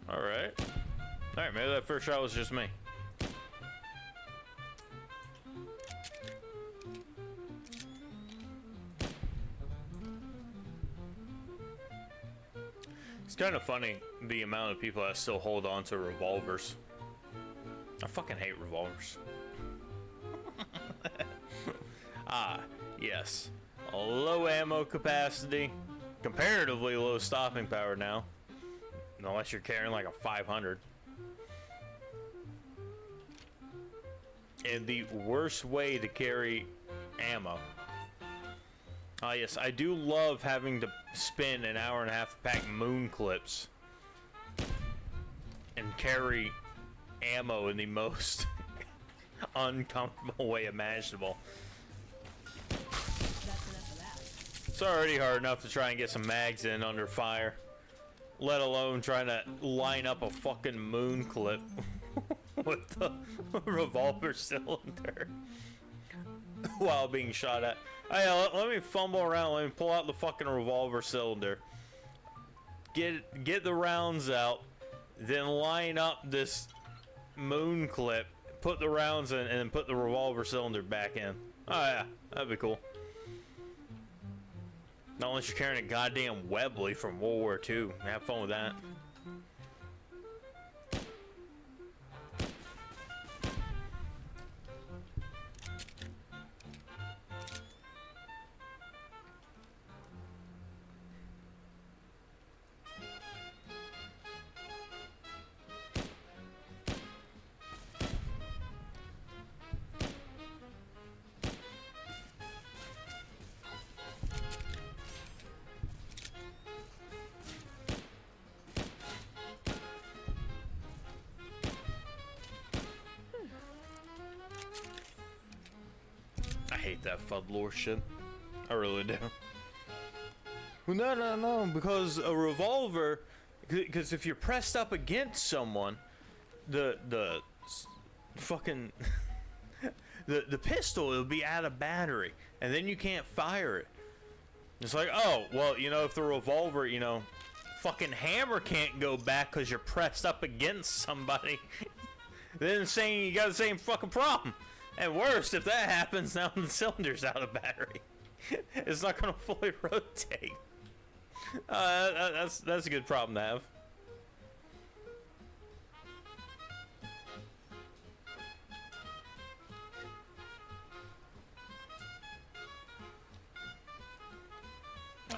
Alright. Alright, maybe that first shot was just me. It's kind of funny the amount of people that still hold on to revolvers. I fucking hate revolvers. Ah, yes. A low ammo capacity, comparatively low stopping power now. Unless you're carrying like a 500. And the worst way to carry ammo. Ah, yes, I do love having to spend an hour and a half to pack moon clips and carry ammo in the most uncomfortable way imaginable. It's already hard enough to try and get some mags in under fire, let alone trying to line up a fucking moon clip with the revolver cylinder while being shot at. Hey, let me fumble around. Let me pull out the fucking revolver cylinder. Get the rounds out, then line up this moon clip, put the rounds in, and then put the revolver cylinder back in. Oh yeah, that'd be cool. Not unless you're carrying a goddamn Webley from World War II. Have fun with that. I hate that FUD lore shit. I really do. Well, no, because a revolver, because if you're pressed up against someone, the fucking the pistol, it'll be out of battery, and then you can't fire it. It's like, oh, well, you know, if the revolver, you know, fucking hammer can't go back because you're pressed up against somebody, then saying you got the same fucking problem. And worse, if that happens, now the cylinder's out of battery. It's not gonna fully rotate. That's a good problem to have.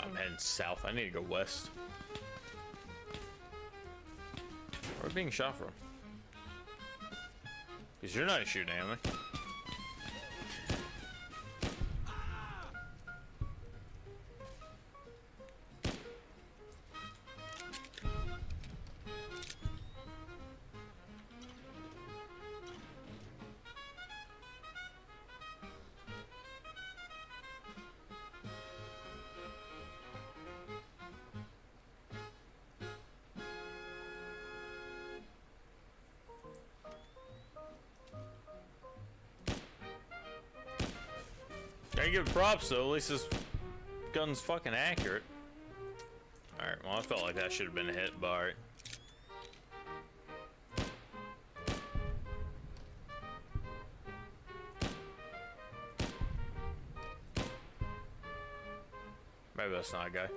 I'm heading south. I need to go west. Where are we being shot from? Because you're not shooting at me. I give props though, at least this gun's fucking accurate. Alright, well I felt like that should have been a hit, but alright. Maybe that's not a guy.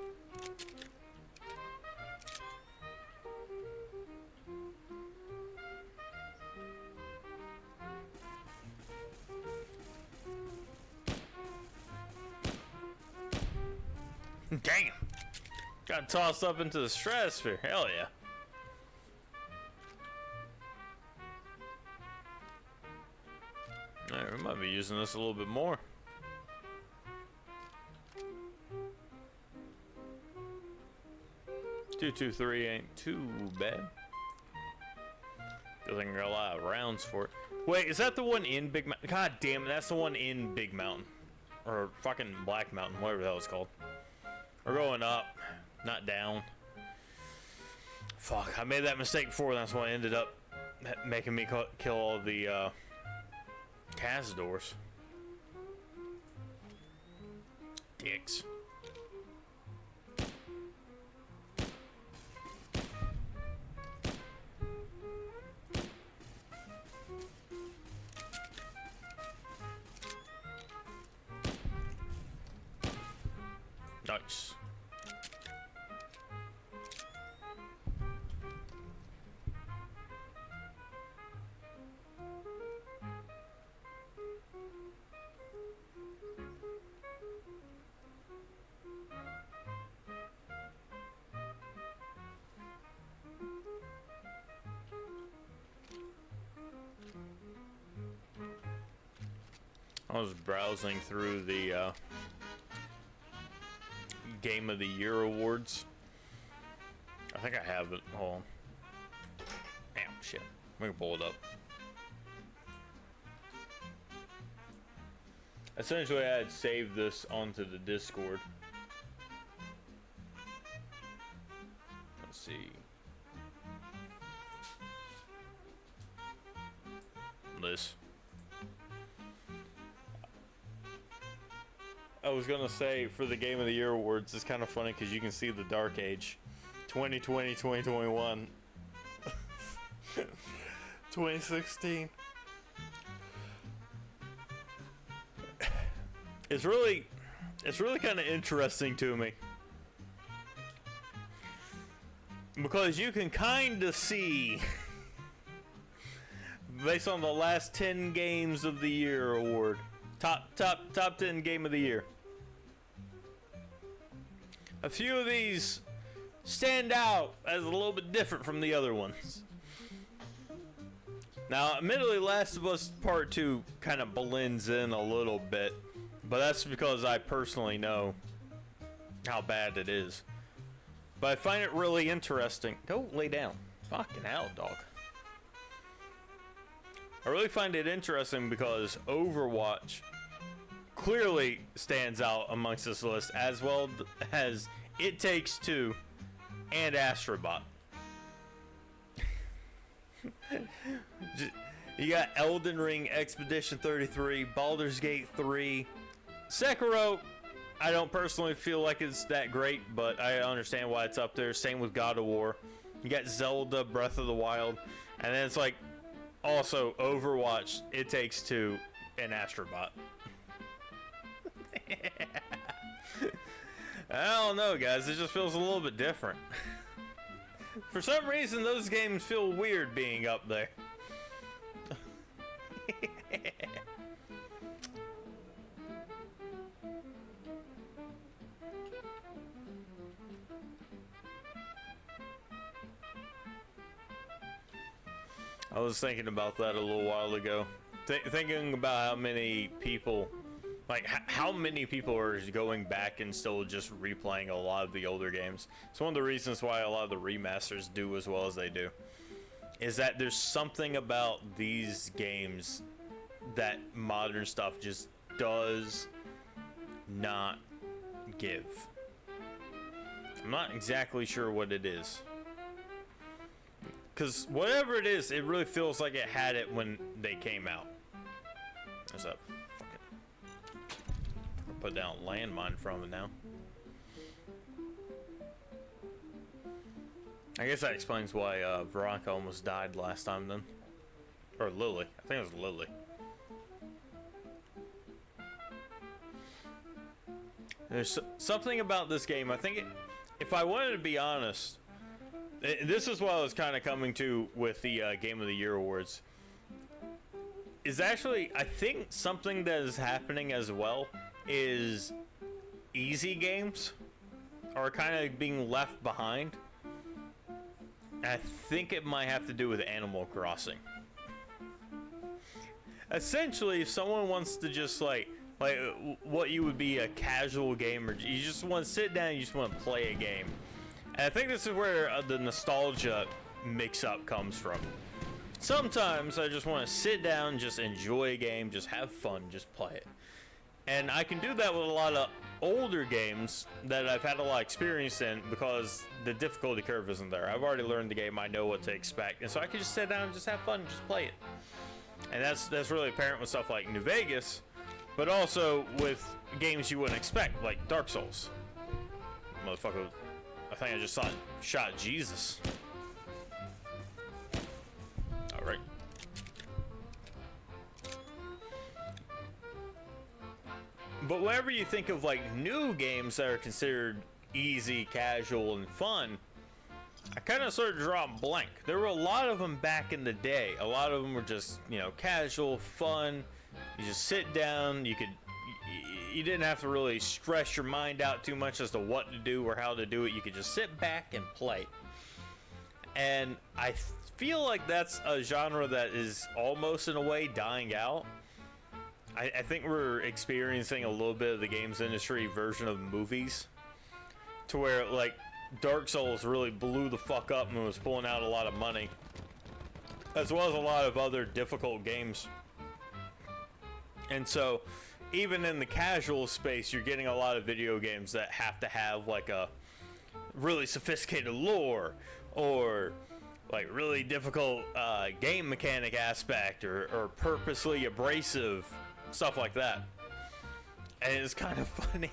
Damn! Got tossed up into the stratosphere. Hell yeah. Alright, we might be using this a little bit more. .223 ain't too bad. Good thing I got a lot of rounds for it. Wait, is that the one in Big Mountain? God damn it, that's the one in Big Mountain. Or fucking Black Mountain, whatever the hell it's called. We're going up, not down. Fuck, I made that mistake before, and that's why I ended up making me kill all the cazadors. Dicks. Nice. I was browsing through the Game of the Year awards. I think I have it. Hold on. Damn, shit. We can pull it up. Essentially, I had saved this onto the Discord. Let's see. This. I was gonna say, for the Game of the Year awards, it's kind of funny because you can see the Dark Age. 2020, 2021. 2016. it's really kind of interesting to me. Because you can kind of see, based on the last 10 games of the year award, top 10 game of the year. A few of these stand out as a little bit different from the other ones. Now, admittedly, Last of Us Part 2 kind of blends in a little bit, but that's because I personally know how bad it is. But I find it really interesting. Go lay down. Fucking hell, dog. I really find it interesting because Overwatch clearly stands out amongst this list, as well as It Takes Two and Astrobot. You got Elden Ring, Expedition 33, Baldur's Gate 3, Sekiro. I don't personally feel like it's that great, but I understand why it's up there. Same with God of War. You got Zelda, Breath of the Wild, and then it's like also Overwatch, It Takes Two, and Astrobot. I don't know, guys. It just feels a little bit different. For some reason, those games feel weird being up there. I was thinking about that a little while ago. Thinking about how many people, like how many people are going back and still just replaying a lot of the older games. It's one of the reasons why a lot of the remasters do as well as they do. Is that there's something about these games that modern stuff just does not give. I'm not exactly sure what it is. Because whatever it is, it really feels like it had it when they came out. There's a fucking... I'll put down a landmine from it now. I guess that explains why Veronica almost died last time then. Or Lily. I think it was Lily. There's something about this game. I think if I wanted to be honest, this is what I was kind of coming to with the Game of the Year awards. Is actually, I think something that is happening as well is easy games are kind of being left behind. I think it might have to do with Animal Crossing. Essentially, if someone wants to just like what you would be a casual gamer, you just want to sit down, you just want to play a game. And I think this is where the nostalgia mix-up comes from. Sometimes I just want to sit down, just enjoy a game, just have fun, just play it. And I can do that with a lot of older games that I've had a lot of experience in because the difficulty curve isn't there. I've already learned the game, I know what to expect. And so I can just sit down and just have fun, just play it. And that's really apparent with stuff like New Vegas, but also with games you wouldn't expect, like Dark Souls. Motherfucker. I think I just shot Jesus. Alright. But whenever you think of like new games that are considered easy, casual, and fun, I kind of sort of draw a blank. There were a lot of them back in the day. A lot of them were just, you know, casual, fun. You just sit down, you didn't have to really stress your mind out too much as to what to do or how to do it. You could just sit back and play. And I feel like that's a genre that is almost in a way dying out. I think we're experiencing a little bit of the games industry version of movies, to where like Dark Souls really blew the fuck up and was pulling out a lot of money, as well as a lot of other difficult games. And so even in the casual space, you're getting a lot of video games that have to have like a really sophisticated lore or like really difficult game mechanic aspect or purposely abrasive stuff like that. And it's kind of funny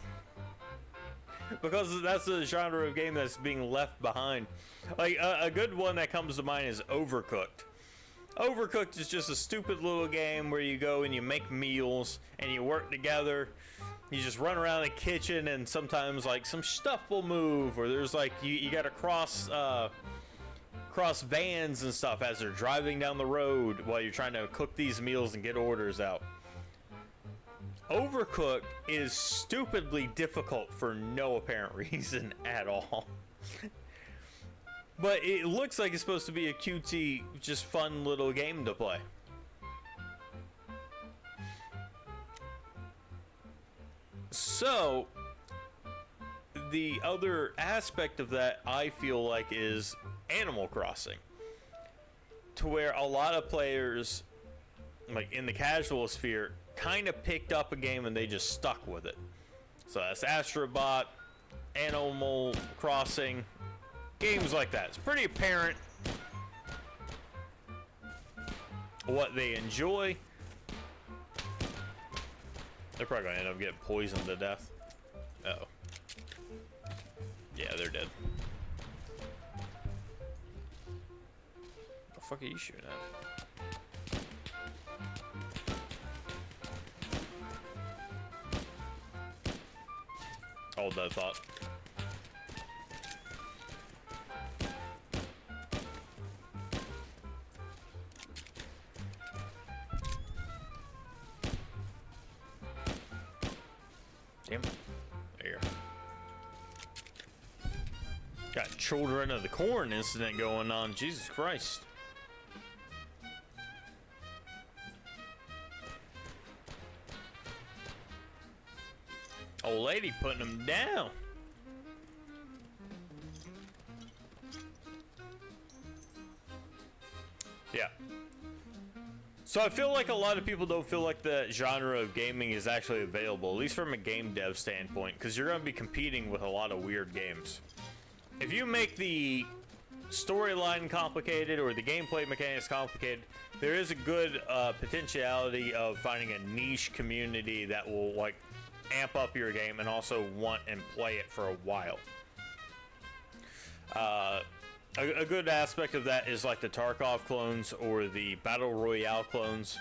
because that's the genre of game that's being left behind. Like a good one that comes to mind is Overcooked. Overcooked is just a stupid little game where you go and you make meals and you work together You just run around the kitchen, and sometimes like some stuff will move, or there's like you gotta cross vans and stuff as they're driving down the road while you're trying to cook these meals and get orders out. Overcooked is stupidly difficult for no apparent reason at all. But it looks like it's supposed to be a cutesy, just fun little game to play. So, the other aspect of that, I feel like, is Animal Crossing. To where a lot of players, like in the casual sphere, kind of picked up a game and they just stuck with it. So that's Astrobot, Animal Crossing, games like that. It's pretty apparent what they enjoy. They're probably gonna end up getting poisoned to death. Uh-oh. Yeah, they're dead. What the fuck are you shooting at? Hold that thought. Damn. There you go. Got Children of the Corn incident going on. Jesus Christ. Old lady putting them down. Yeah. So I feel like a lot of people don't feel like the genre of gaming is actually available, at least from a game dev standpoint, because you're going to be competing with a lot of weird games. If you make the storyline complicated or the gameplay mechanics complicated, there is a good potentiality of finding a niche community that will like amp up your game and also want and play it for a while. A good aspect of that is like the Tarkov clones or the Battle Royale clones,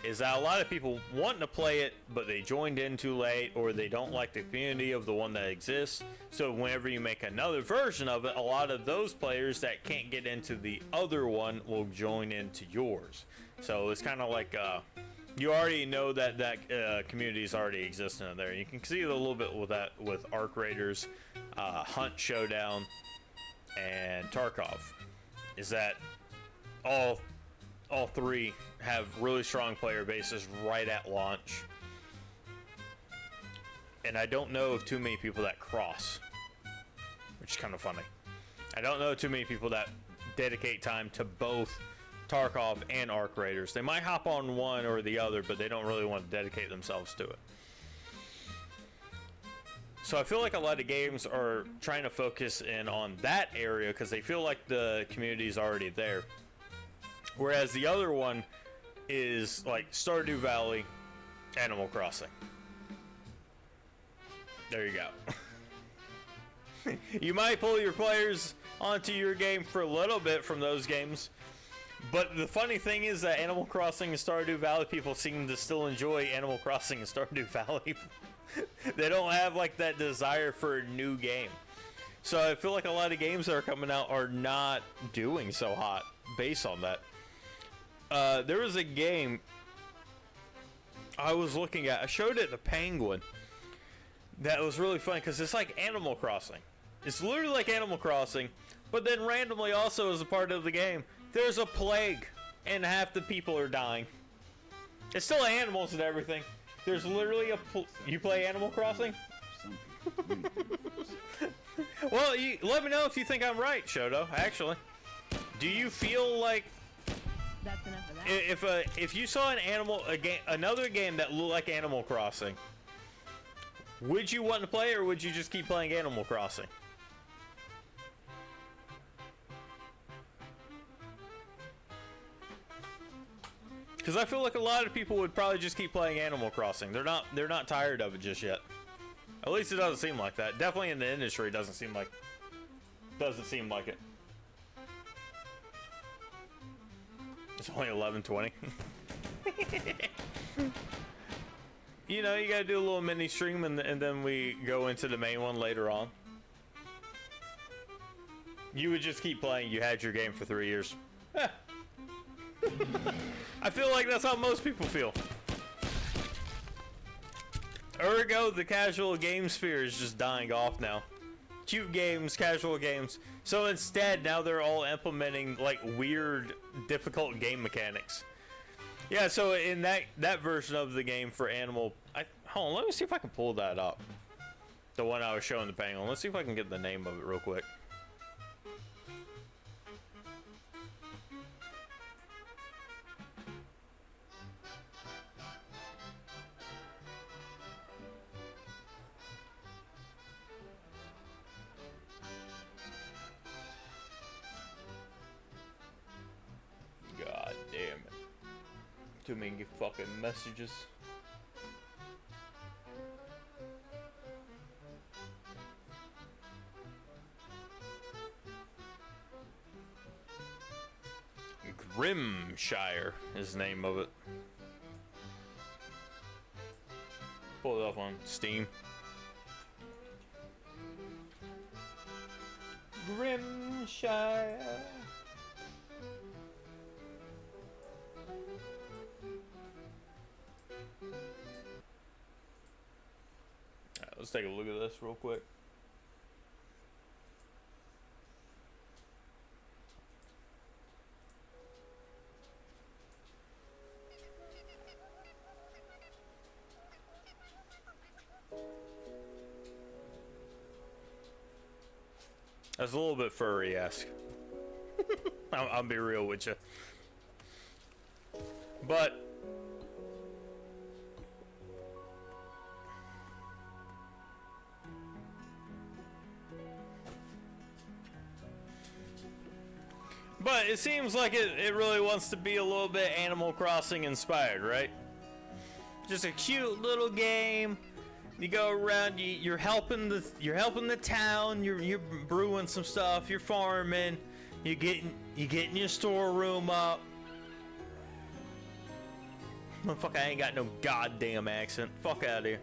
is that a lot of people want to play it, but they joined in too late, or they don't like the community of the one that exists. So whenever you make another version of it, a lot of those players that can't get into the other one will join into yours. So it's kind of like you already know that community is already existing in there. You can see it a little bit with that with Arc Raiders, Hunt Showdown, and Tarkov, is that all three have really strong player bases right at launch, and I don't know of too many people that cross, which is kind of funny. I don't know too many people that dedicate time to both Tarkov and Arc Raiders. They might hop on one or the other, but they don't really want to dedicate themselves to it. So I feel like a lot of games are trying to focus in on that area because they feel like the community is already there. Whereas the other one is like Stardew Valley, Animal Crossing. There you go. You might pull your players onto your game for a little bit from those games. But the funny thing is that Animal Crossing and Stardew Valley people seem to still enjoy Animal Crossing and Stardew Valley. They don't have like that desire for a new game. So I feel like a lot of games that are coming out are not doing so hot based on that. There was a game I was looking at. I showed it to Penguin. That was really fun because it's like Animal Crossing. It's literally like Animal Crossing, but then randomly also as a part of the game, there's a plague and half the people are dying. It's still animals and everything. There's literally you play Animal Crossing? Well, let me know if you think I'm right, Shoto. Actually, do you feel like That's enough of that. if you saw another game that looked like Animal Crossing, would you want to play, or would you just keep playing Animal Crossing? Because I feel like a lot of people would probably just keep playing Animal Crossing. They're not tired of it just yet. At least it doesn't seem like that. Definitely in the industry, it doesn't seem like it. It's only 11:20. you know, you gotta do a little mini stream, and then we go into the main one later on. You would just keep playing. You had your game for 3 years. Eh. I feel like that's how most people feel. Ergo, the casual game sphere is just dying off now. Cute games, casual games. So instead, now they're all implementing like weird, difficult game mechanics. Yeah, so in that version of the game for Animal, hold on, let me see if I can pull that up. The one I was showing the Penguin. Let's see if I can get the name of it real quick. God damn it. Too many fucking messages. Grimshire is the name of it. Pull it up on Steam. Grimshire. Alright, let's take a look at this real quick. That's a little bit furry-esque. I'll be real with you. But it seems like it really wants to be a little bit Animal Crossing inspired, right? Just a cute little game. You go around, you're helping the town, you're brewing some stuff, you're farming, you're getting your storeroom up. Motherfucker, I ain't got no goddamn accent. Fuck out of here.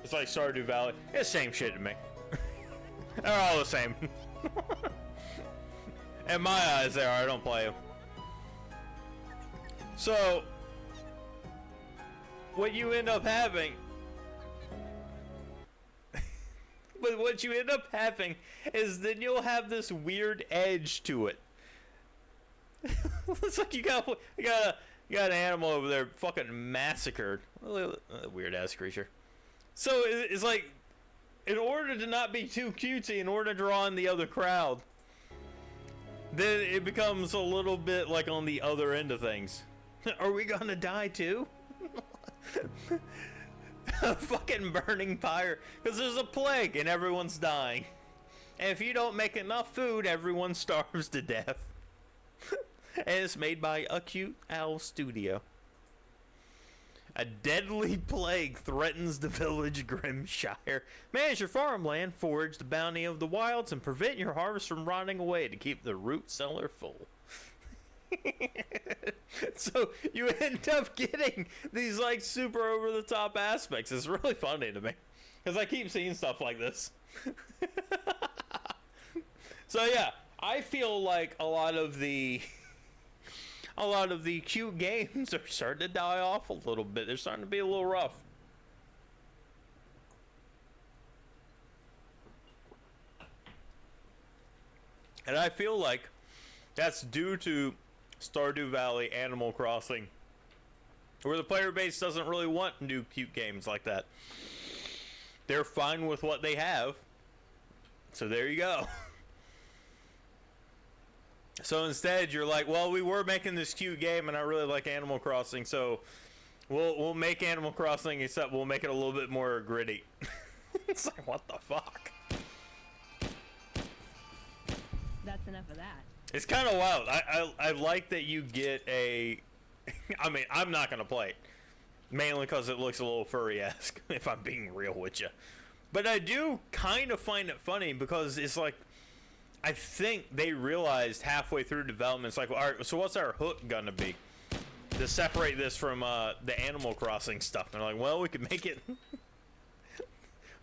It's like Stardew Valley. It's the same shit to me. They're all the same. In my eyes, they are. I don't play them. So, what you end up having... But what you end up having is then you'll have this weird edge to it. It's like you got an animal over there fucking massacred. Weird ass creature. So it's like, in order to not be too cutesy, in order to draw in the other crowd, then it becomes a little bit like on the other end of things. Are we gonna die too? A fucking burning pyre, because there's a plague and everyone's dying. And if you don't make enough food, everyone starves to death. And it's made by a cute owl studio. A deadly plague threatens the village Grimshire. Manage your farmland, forage the bounty of the wilds, and prevent your harvest from rotting away to keep the root cellar full. So you end up getting these like super over the top aspects. It's really funny to me because I keep seeing stuff like this. So yeah, I feel like a lot of the cute games are starting to die off a little bit. They're starting to be a little rough. And I feel like that's due to Stardew Valley, Animal Crossing, where the player base doesn't really want new cute games like that. They're fine with what they have. So there you go. So instead, you're like, well, we were making this cute game, and I really like Animal Crossing, so we'll make Animal Crossing, except we'll make it a little bit more gritty. It's like, what the fuck? That's enough of that. It's kind of wild. I like that you get a... I mean, I'm not going to play it. Mainly because it looks a little furry-esque, if I'm being real with you. But I do kind of find it funny because it's like... I think they realized halfway through development, it's like, all right, so what's our hook gonna be to separate this from the Animal Crossing stuff? And they're like, well, we could make it.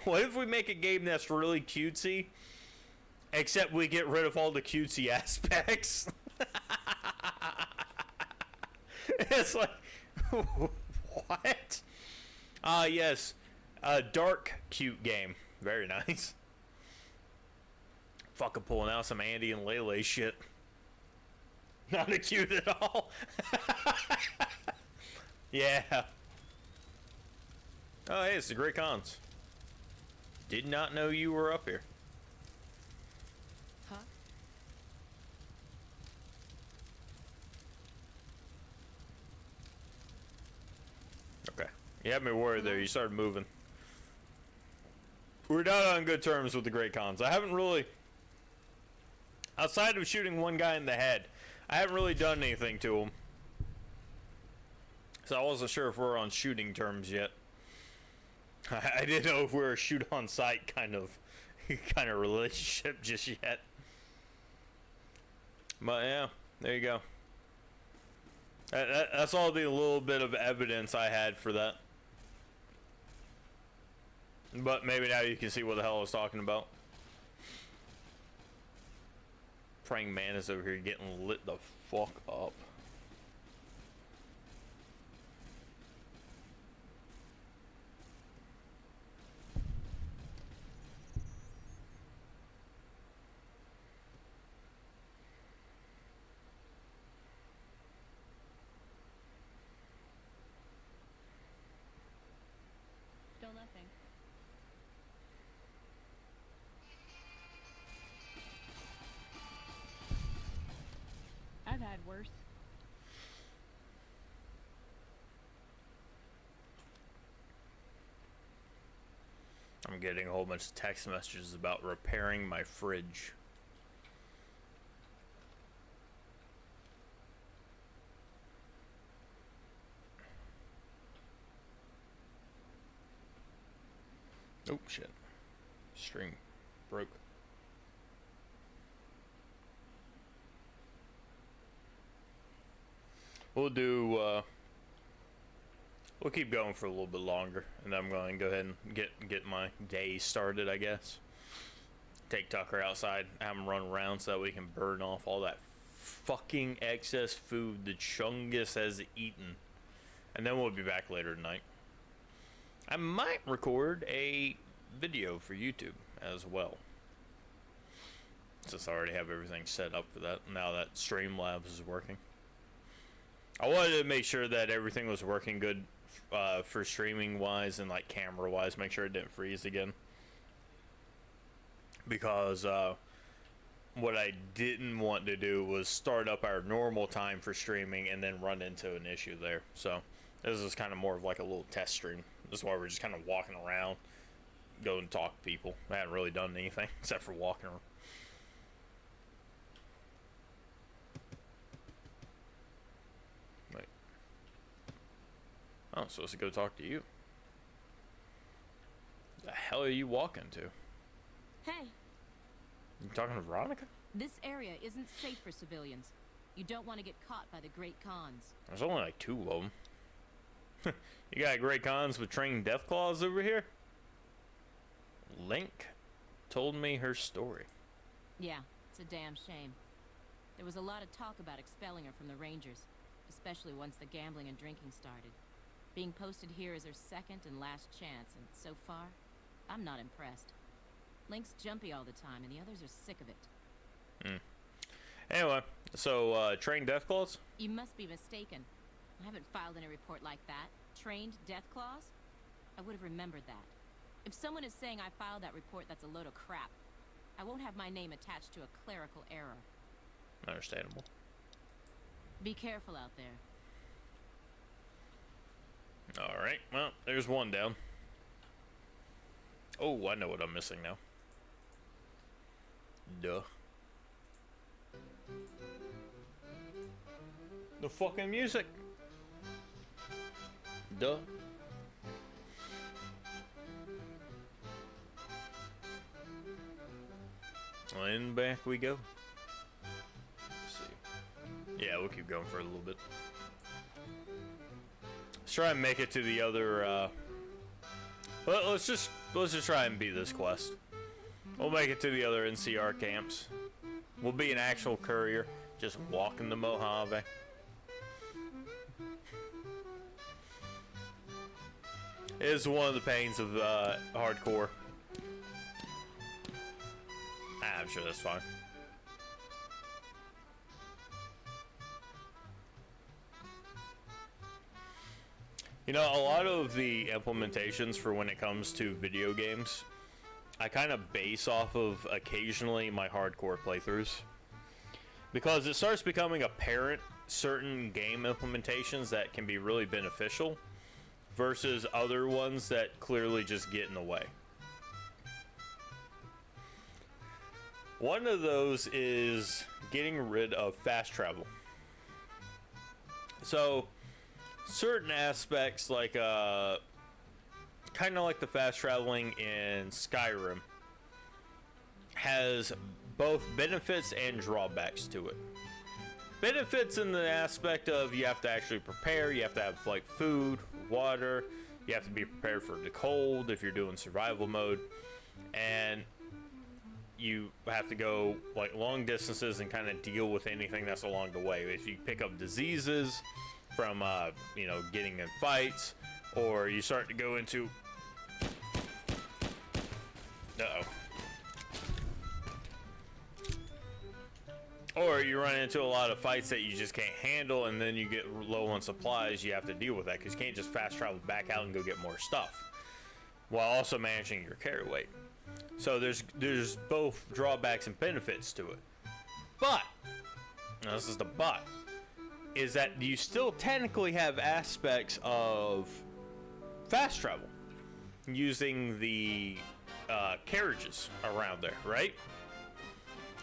What if we make a game that's really cutesy, except we get rid of all the cutesy aspects? It's like, what? Yes, a dark, cute game. Very nice. Fucking pulling out some Andy and Lele shit. Not a cute at all. Yeah. Oh, hey, it's the Great Cons. Did not know you were up here. Huh? Okay. You had me worried there. You started moving. We're not on good terms with the Great Cons. I haven't really, outside of shooting one guy in the head, I haven't really done anything to him. So I wasn't sure if we're on shooting terms yet. I didn't know if we were a shoot on sight kind of relationship just yet. But yeah, there you go. That's all the little bit of evidence I had for that. But maybe now you can see what the hell I was talking about. Praying Mantis over here getting lit the fuck up. Still nothing. I've had worse. I'm getting a whole bunch of text messages about repairing my fridge. Oh shit. String broke. We'll do we'll keep going for a little bit longer, and I'm going to go ahead and get my day started, I guess. Take Tucker outside, have him run around so that we can burn off all that fucking excess food that Chungus has eaten. And then we'll be back later tonight. I might record a video for YouTube as well, since I already have everything set up for that now that Streamlabs is working. I wanted to make sure that everything was working good for streaming wise and like camera wise, make sure it didn't freeze again, because what I didn't want to do was start up our normal time for streaming and then run into an issue there. So this is kind of more of like a little test stream. This is why we're just kind of walking around, go and talk to people. I haven't really done anything except for walking around. Wait. Oh, I'm supposed to go talk to you. The hell are you walking to? Hey, You talking to Veronica? this area isn't safe for civilians. You don't want to get caught by the Great Cons. There's only like 2 of them. You got Great Cons with trained Deathclaws over here? Link told me her story. Yeah, it's a damn shame. There was a lot of talk about expelling her from the Rangers, especially once the gambling and drinking started. Being posted here is her second and last chance, and so far, I'm not impressed. Link's jumpy all the time, and the others are sick of it. Anyway, so trained Deathclaws? You must be mistaken. I haven't filed any report like that. Trained Deathclaws? I would have remembered that. If someone is saying I filed that report, that's a load of crap. I won't have my name attached to a clerical error. Understandable. Be careful out there. Alright, well, there's one down. Oh, I know what I'm missing now. Duh. The fucking music. Duh. And back we go. Let's see. Yeah, we'll keep going for a little bit. Let's try and make it to the other. Well, let's just try and beat this quest. We'll make it to the other NCR camps. We'll be an actual courier, just walking the Mojave. It is one of the pains of hardcore. I'm sure that's fine. You know, a lot of the implementations for when it comes to video games, I kind of base off of occasionally my hardcore playthroughs. Because it starts becoming apparent certain game implementations that can be really beneficial versus other ones that clearly just get in the way. One of those is getting rid of fast travel. So, certain aspects like kind of like the fast traveling in Skyrim has both benefits and drawbacks to it. Benefits in the aspect of you have to actually prepare, you have to have like food, water, you have to be prepared for the cold if you're doing survival mode, and you have to go like long distances and kind of deal with anything that's along the way. If you pick up diseases from you know, getting in fights, or you start to go into or you run into a lot of fights that you just can't handle, and then you get low on supplies. You have to deal with that because you can't just fast travel back out and go get more stuff while also managing your carry weight. So there's both drawbacks and benefits to it. But now this is the but, is that you still technically have aspects of fast travel using the carriages around there, right?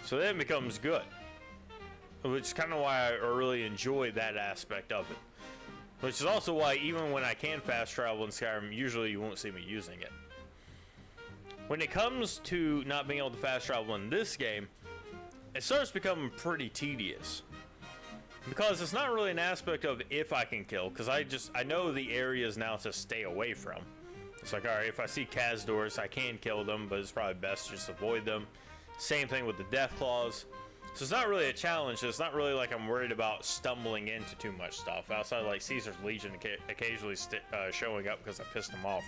So then it becomes good, which is kind of why I really enjoy that aspect of it. Which is also why even when I can fast travel in Skyrim, usually you won't see me using it. When it comes to not being able to fast travel in this game, it starts becoming pretty tedious. Because it's not really an aspect of if I can kill, because I know the areas now to stay away from. It's like, alright, if I see Kazdors, I can kill them, but it's probably best just avoid them. Same thing with the Death Claws. So it's not really a challenge. It's not really like I'm worried about stumbling into too much stuff, outside like Caesar's Legion occasionally showing up because I pissed them off.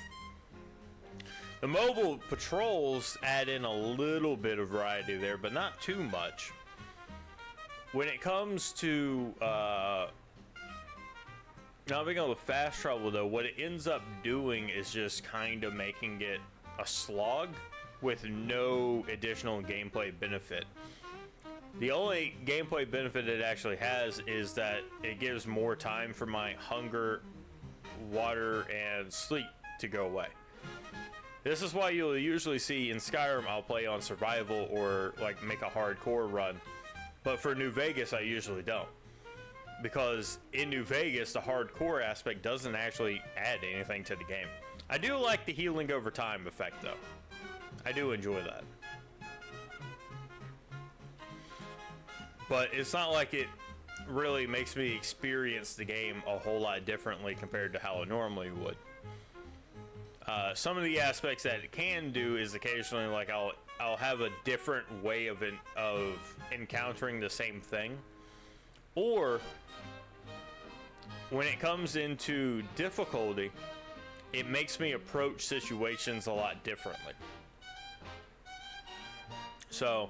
The mobile patrols add in a little bit of variety there, but not too much. When it comes to not being able to fast travel, though, what it ends up doing is just kind of making it a slog with no additional gameplay benefit. The only gameplay benefit it actually has is that it gives more time for my hunger, water, and sleep to go away. This is why you'll usually see in Skyrim I'll play on survival or like make a hardcore run. But for New Vegas, I usually don't. Because in New Vegas, the hardcore aspect doesn't actually add anything to the game. I do like the healing over time effect, though. I do enjoy that. But it's not like it really makes me experience the game a whole lot differently compared to how I normally would. Some of the aspects that it can do is occasionally like I'll have a different way of encountering the same thing, or when it comes into difficulty, it makes me approach situations a lot differently. So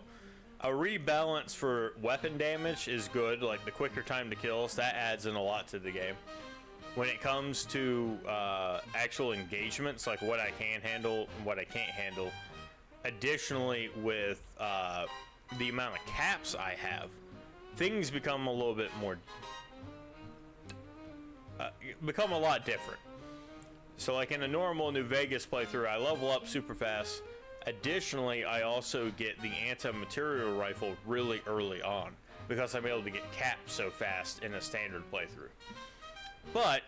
a rebalance for weapon damage is good, like the quicker time to kills, that adds in a lot to the game. When it comes to actual engagements, like what I can handle and what I can't handle, additionally with the amount of caps I have, things become a little bit more, become a lot different. So like in a normal New Vegas playthrough, I level up super fast. Additionally, I also get the anti-material rifle really early on because I'm able to get capped so fast in a standard playthrough. But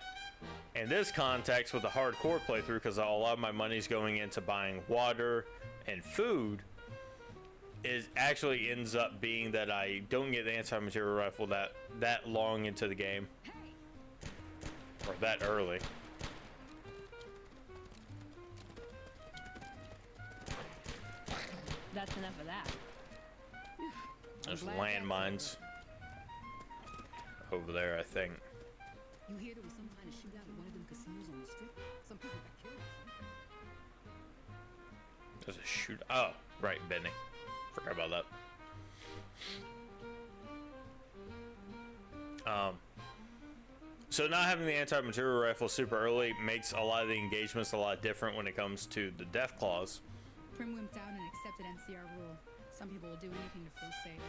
in this context with a hardcore playthrough, because a lot of my money's going into buying water and food, is actually ends up being that I don't get the anti-material rifle that long into the game, or that early. That's enough of that. There's landmines over there, I think. You hear there was some kind of shootout at one of them casinos on the strip? Some people got killed. There's a shoot. Oh, right, Benny. Forgot about that. So not having the anti-material rifle super early makes a lot of the engagements a lot different when it comes to the death clause. Prim wimped out and accepted NCR rule. Some people will do anything to feel safe.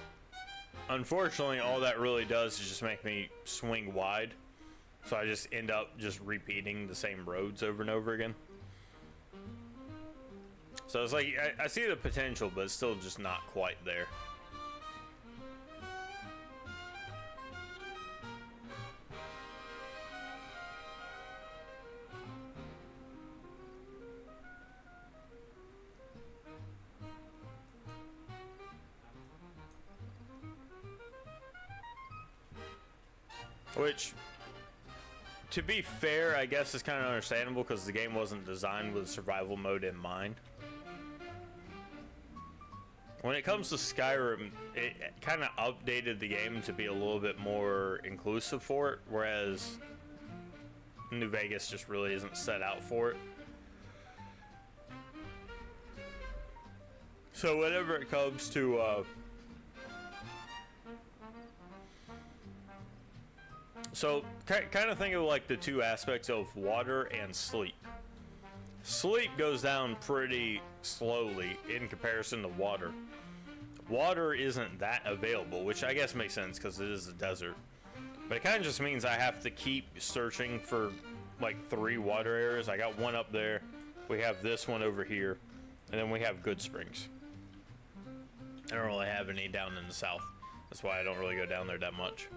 Unfortunately, all that really does is just make me swing wide. So I just end up just repeating the same roads over and over again. So it's like, I see the potential, but it's still just not quite there. Which, to be fair, I guess is kind of understandable because the game wasn't designed with survival mode in mind. When it comes to Skyrim, it kind of updated the game to be a little bit more inclusive for it, whereas New Vegas just really isn't set out for it. So whenever it comes to so kind of think of like the two aspects of water and sleep. Sleep goes down pretty slowly in comparison to water. Water isn't that available, which I guess makes sense because it is a desert. But it kind of just means I have to keep searching for like 3 water areas. I got one up there, we have this one over here, and then we have Good Springs. I don't really have any down in the south. That's why I don't really go down there that much.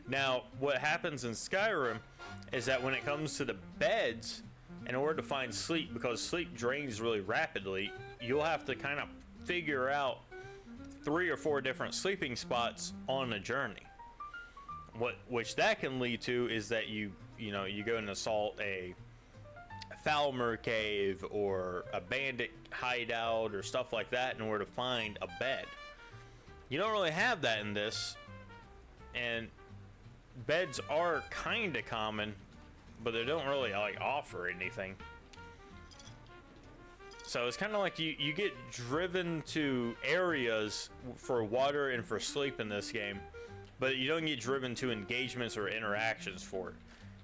Now, what happens in Skyrim is that when it comes to the beds, in order to find sleep, because sleep drains really rapidly, you'll have to kind of figure out 3 or 4 different sleeping spots on a journey. Which that can lead to is that you go and assault a Falmer cave or a bandit hideout or stuff like that in order to find a bed. You don't really have that in this, and beds are kind of common, but they don't really like offer anything. So it's kind of like you get driven to areas for water and for sleep in this game, but you don't get driven to engagements or interactions for it.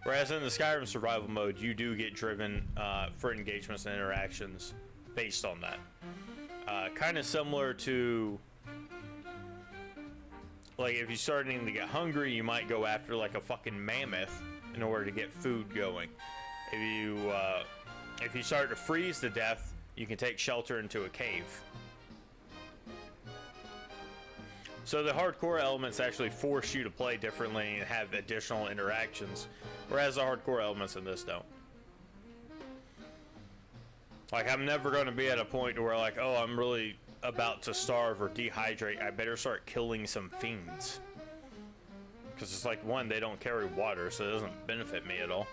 Whereas in the Skyrim survival mode, you do get driven for engagements and interactions based on that. Kind of similar to, like, if you're starting to get hungry, you might go after like a fucking mammoth in order to get food going. If you start to freeze to death, you can take shelter into a cave. So the hardcore elements actually force you to play differently and have additional interactions, whereas the hardcore elements in this don't. Like, I'm never going to be at a point where like, oh, I'm really about to starve or dehydrate, I better start killing some fiends. Because it's like, one, they don't carry water, so it doesn't benefit me at all.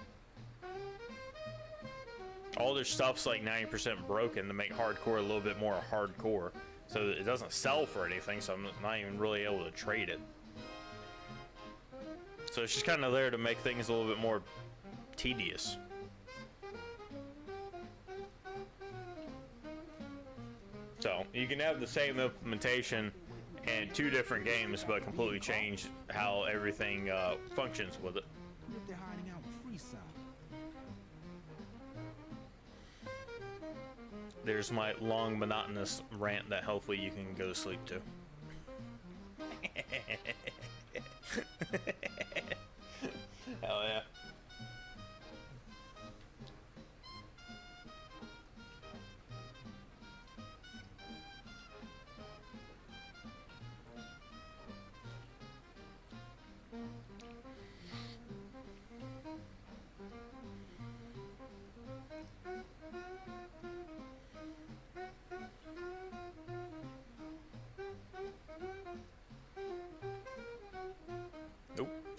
All their stuff's like 90% broken to make hardcore a little bit more hardcore. So it doesn't sell for anything, so I'm not even really able to trade it. So it's just kind of there to make things a little bit more tedious. So you can have the same implementation in 2 different games, but completely change how everything functions with it. What if they're hiding out in Freeside? There's my long, monotonous rant that hopefully you can go to sleep to. Hell yeah.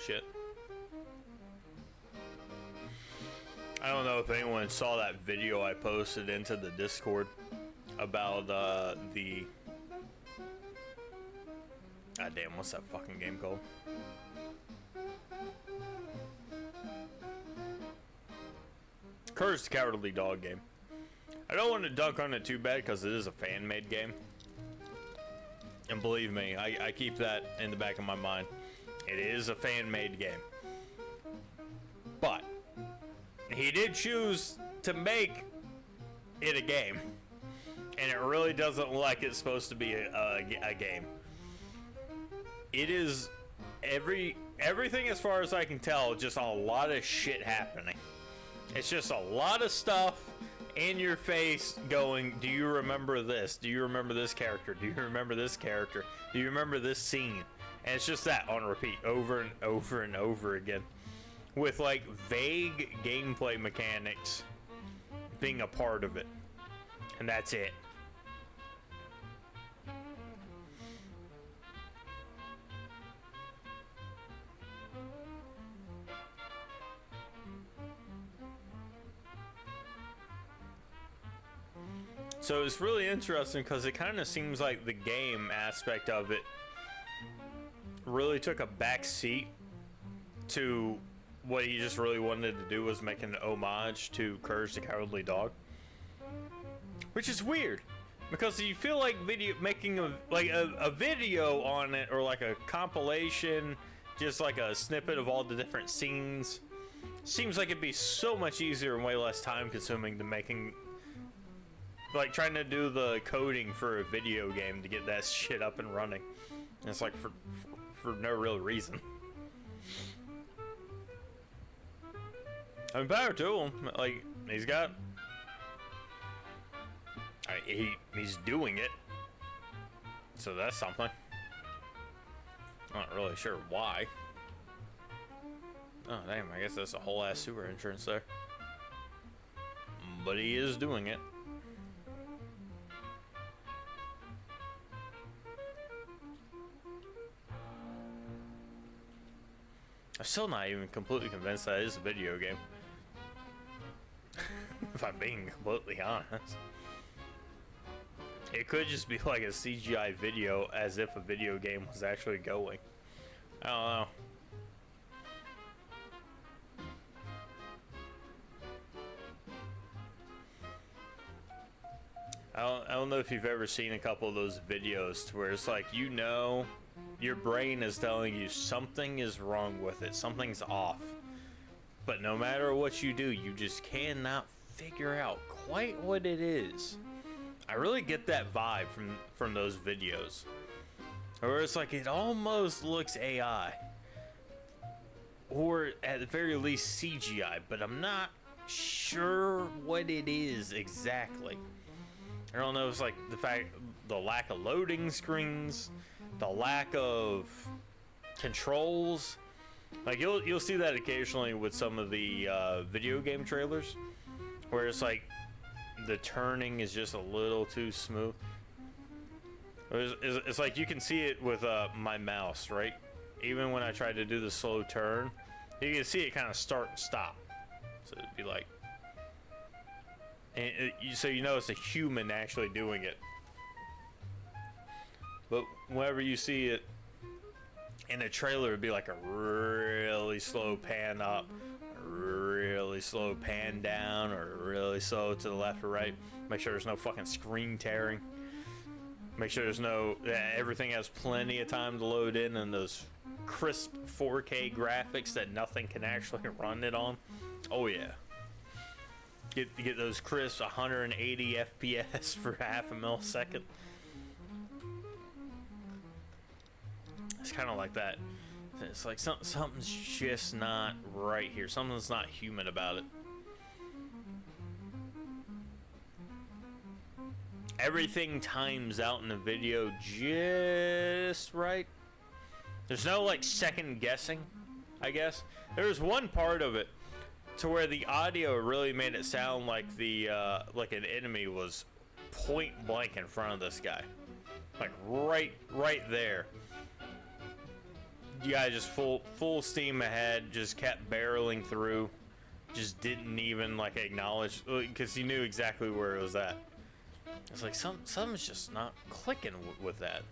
shit. I don't know if anyone saw that video I posted into the Discord about the God damn, what's that fucking game called? Courage the Cowardly Dog game. I don't want to dunk on it too bad because it is a fan-made game. And believe me, I keep that in the back of my mind. It is a fan-made game. But he did choose to make it a game. And it really doesn't look like it's supposed to be a game. It is everything as far as I can tell, just a lot of shit happening. It's just a lot of stuff in your face going, do you remember this? Do you remember this character? Do you remember this character? Do you remember this scene? And it's just that on repeat over and over and over again. With like vague gameplay mechanics being a part of it. And that's it. So it's really interesting because it kind of seems like the game aspect of it really took a back seat to what he just really wanted to do, was make an homage to Courage the Cowardly Dog, which is weird because you feel like making a video on it, or like a compilation, just like a snippet of all the different scenes, seems like it'd be so much easier and way less time consuming than making, like, trying to do the coding for a video game to get that shit up and running. And it's like for no real reason. I mean, power to him. Like, he's got, he's doing it, so that's something. I'm not really sure why. Oh damn, I guess that's a whole ass sewer entrance there. But he is doing it. I'm still not even completely convinced that it is a video game. If I'm being completely honest. It could just be like a CGI video, as if a video game was actually going. I don't know. I don't know if you've ever seen a couple of those videos to where it's like, you know, your brain is telling you something is wrong with it, something's off, but no matter what you do, you just cannot figure out quite what it is. I really get that vibe from those videos, where it's like it almost looks AI, or at the very least CGI, but I'm not sure what it is exactly. I don't know if it's like the lack of loading screens, the lack of controls. Like you'll see that occasionally with some of the video game trailers, where it's like the turning is just a little too smooth. It's like you can see it with my mouse, right? Even when I try to do the slow turn, you can see it kind of start and stop. So it'd be like, so you know it's a human actually doing it. But whenever you see it in a trailer, it'd be like a really slow pan up, a really slow pan down, or really slow to the left or right. Make sure there's no fucking screen tearing. Make sure there's no, everything has plenty of time to load in, and those crisp 4K graphics that nothing can actually run it on. Oh yeah. Get those crisp 180 FPS for half a millisecond. It's kind of like that. It's like something's just not right here. Something's not human about it. Everything times out in the video just right. There's no like second guessing, I guess. There's one part of it to where the audio really made it sound like the like an enemy was point blank in front of this guy, like right there. you guys just full steam ahead, just kept barreling through, just didn't even like acknowledge, because you knew exactly where it was at. It's like something's just not clicking with that.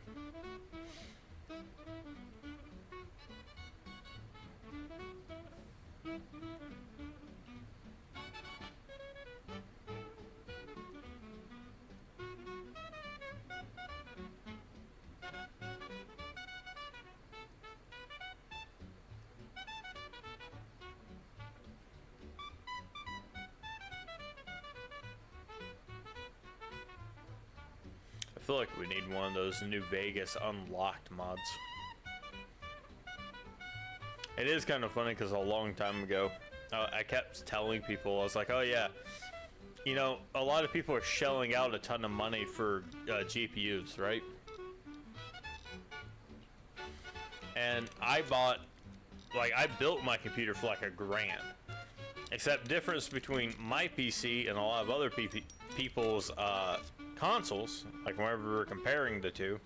I feel like we need one of those New Vegas unlocked mods. It is kind of funny because a long time ago, I kept telling people, I was like, oh yeah, you know, a lot of people are shelling out a ton of money for GPUs, right? And I bought, like, I built my computer for like $1,000. Except difference between my PC and a lot of other people's consoles, like whenever we're comparing the two,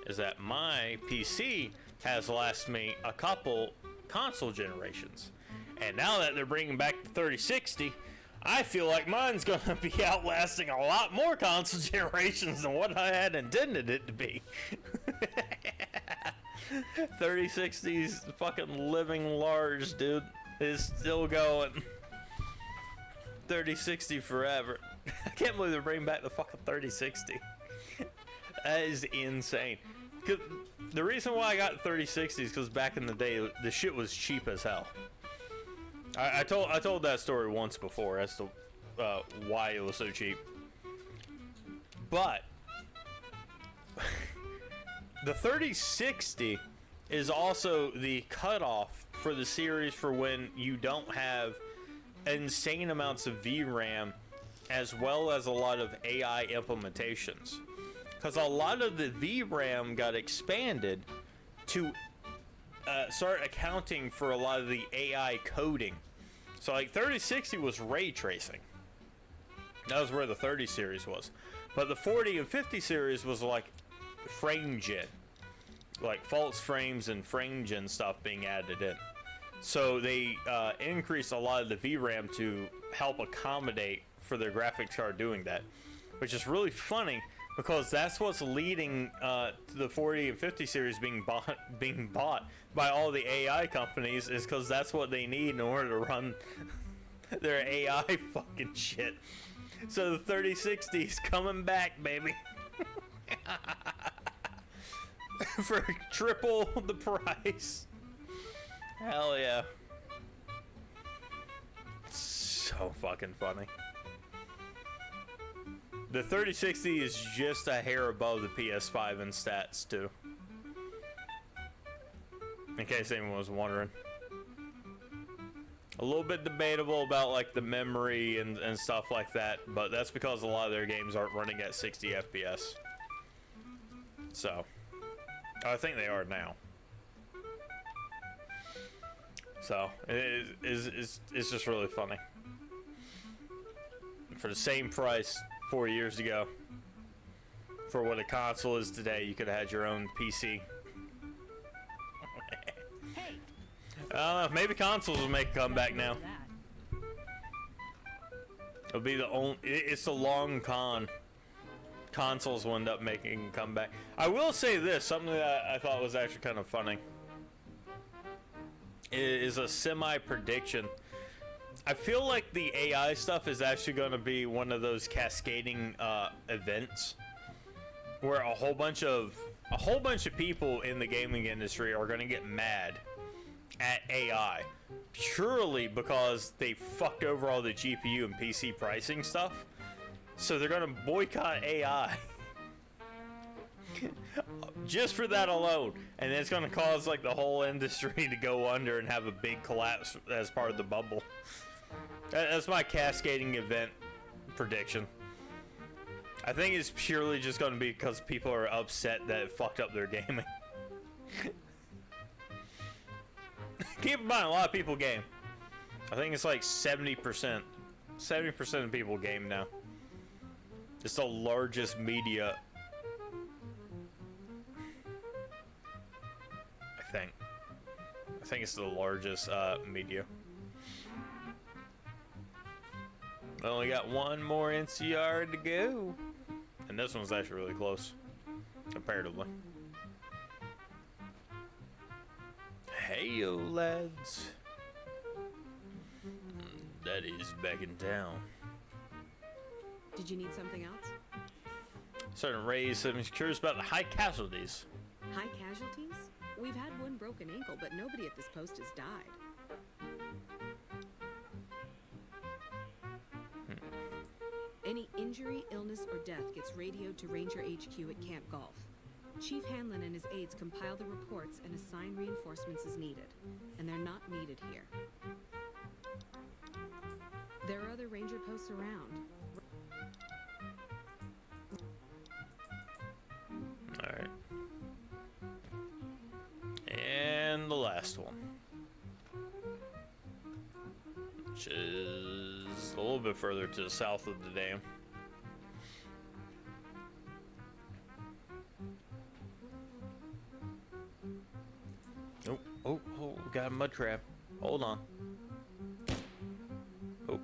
is that my PC has lasted me a couple console generations. And now that they're bringing back the 3060, I feel like mine's gonna be outlasting a lot more console generations than what I had intended it to be. 3060's fucking living large, dude. Is still going. 3060 forever. I can't believe they're bringing back the fucking 3060. That is insane. The reason why I got 3060 is because back in the day, the shit was cheap as hell. I told that story once before as to why it was so cheap. But the 3060 is also the cutoff for the series for when you don't have insane amounts of VRAM as well as a lot of AI implementations, because a lot of the VRAM got expanded to start accounting for a lot of the AI coding. So like 3060 was ray tracing. That was where the 30 series was. But the 40 and 50 series was like frame gen, like false frames and frame gen stuff being added in. So they increased a lot of the VRAM to help accommodate for their graphics card doing that, which is really funny because that's what's leading to the 40 and 50 series being bought by all the AI companies, is because that's what they need in order to run their AI fucking shit. So the 3060's coming back, baby. For triple the price. Hell yeah. So fucking funny. The 3060 is just a hair above the PS5 in stats too, in case anyone was wondering. A little bit debatable about like the memory and stuff like that, but that's because a lot of their games aren't running at 60 FPS. So I think they are now. So it's just really funny. For the same price 4 years ago, for what a console is today, you could have had your own PC. I don't know, maybe consoles will make a comeback now. It'll be the only. It's the long con. Consoles will end up making a comeback. I will say this, something that I thought was actually kind of funny. It is a semi-prediction. I feel like the AI stuff is actually going to be one of those cascading events where a whole bunch of people in the gaming industry are going to get mad at AI purely because they fucked over all the GPU and PC pricing stuff. So they're going to boycott AI. Just for that alone, and it's going to cause like the whole industry to go under and have a big collapse as part of the bubble. That's my cascading event prediction. I think it's purely just going to be because people are upset that it fucked up their gaming. Keep in mind, a lot of people game. I think it's like 70%. 70% of people game now. It's the largest media, I think. think it's the largest media. I only got one more NCR to go. And this one's actually really close, comparatively. Hey yo, lads. Daddy's back in town. Did you need something else? Starting to raise some curious about the high casualties. High casualties? We've had one broken ankle, but nobody at this post has died. Any injury, illness, or death gets radioed to Ranger HQ at Camp Golf. Chief Hanlon and his aides compile the reports and assign reinforcements as needed. And they're not needed here. There are other Ranger posts around. Alright. And the last one. Which is a little bit further to the south of the dam. Oh, we got a mud trap. Hold on. Oh.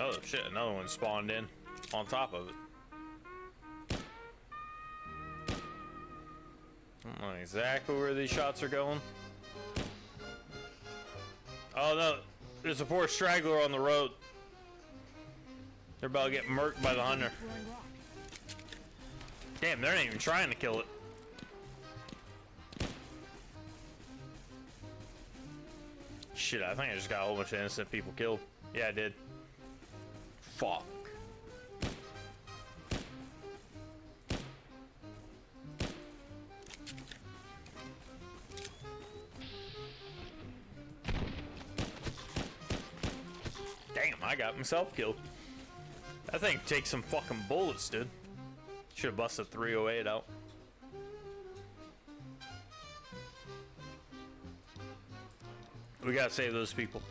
Oh shit, another one spawned in on top of it. I don't know exactly where these shots are going. Oh no, there's a poor straggler on the road. They're about to get murked by the hunter. Damn, they're not even trying to kill it. Shit, I think I just got a whole bunch of innocent people killed. Yeah, I did. Fuck. Damn, I got myself killed. That thing takes some fucking bullets, dude. Should have busted 308 out. We gotta save those people.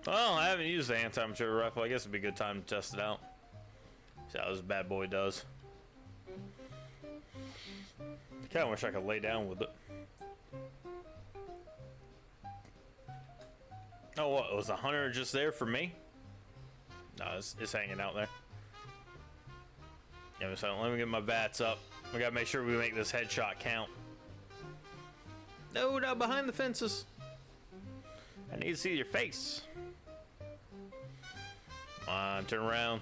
Well, I haven't used the anti-mature rifle. I guess it'd be a good time to test it out. See how this bad boy does. I kinda wish I could lay down with it. Oh, what? Was the hunter just there for me? No, it's hanging out there. Yeah, so let me get my VATS up. We gotta make sure we make this headshot count. No, not behind the fences. I need to see your face. Come on, turn around.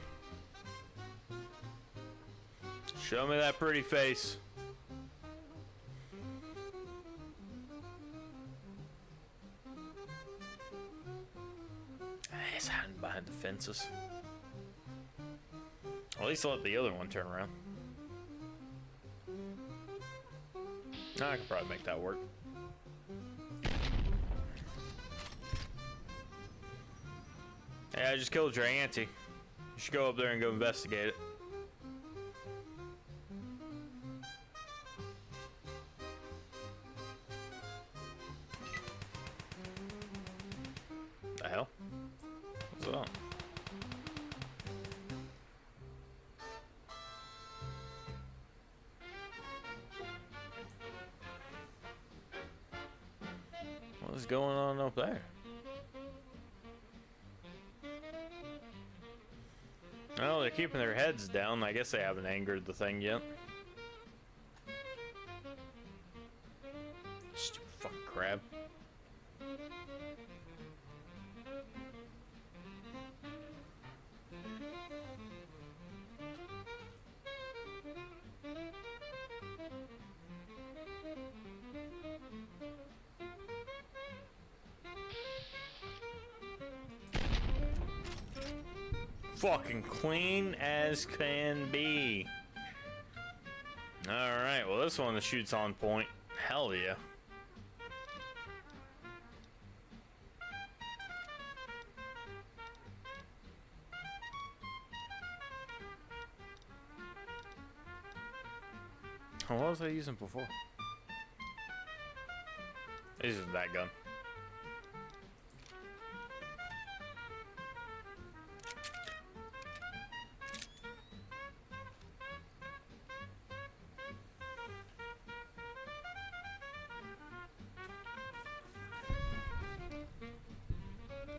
Show me that pretty face. He's hiding behind the fences. At least let the other one turn around. No, I could probably make that work. Hey, I just killed your auntie. You should go up there and go investigate it. The hell? What's up? What's going on up there? Oh, they're keeping their heads down. I guess they haven't angered the thing yet. Stupid fucking crab. Fucking clean as can be. Alright, well this one, the shoot's on point. Hell yeah. Oh, what was I using before? This is that gun.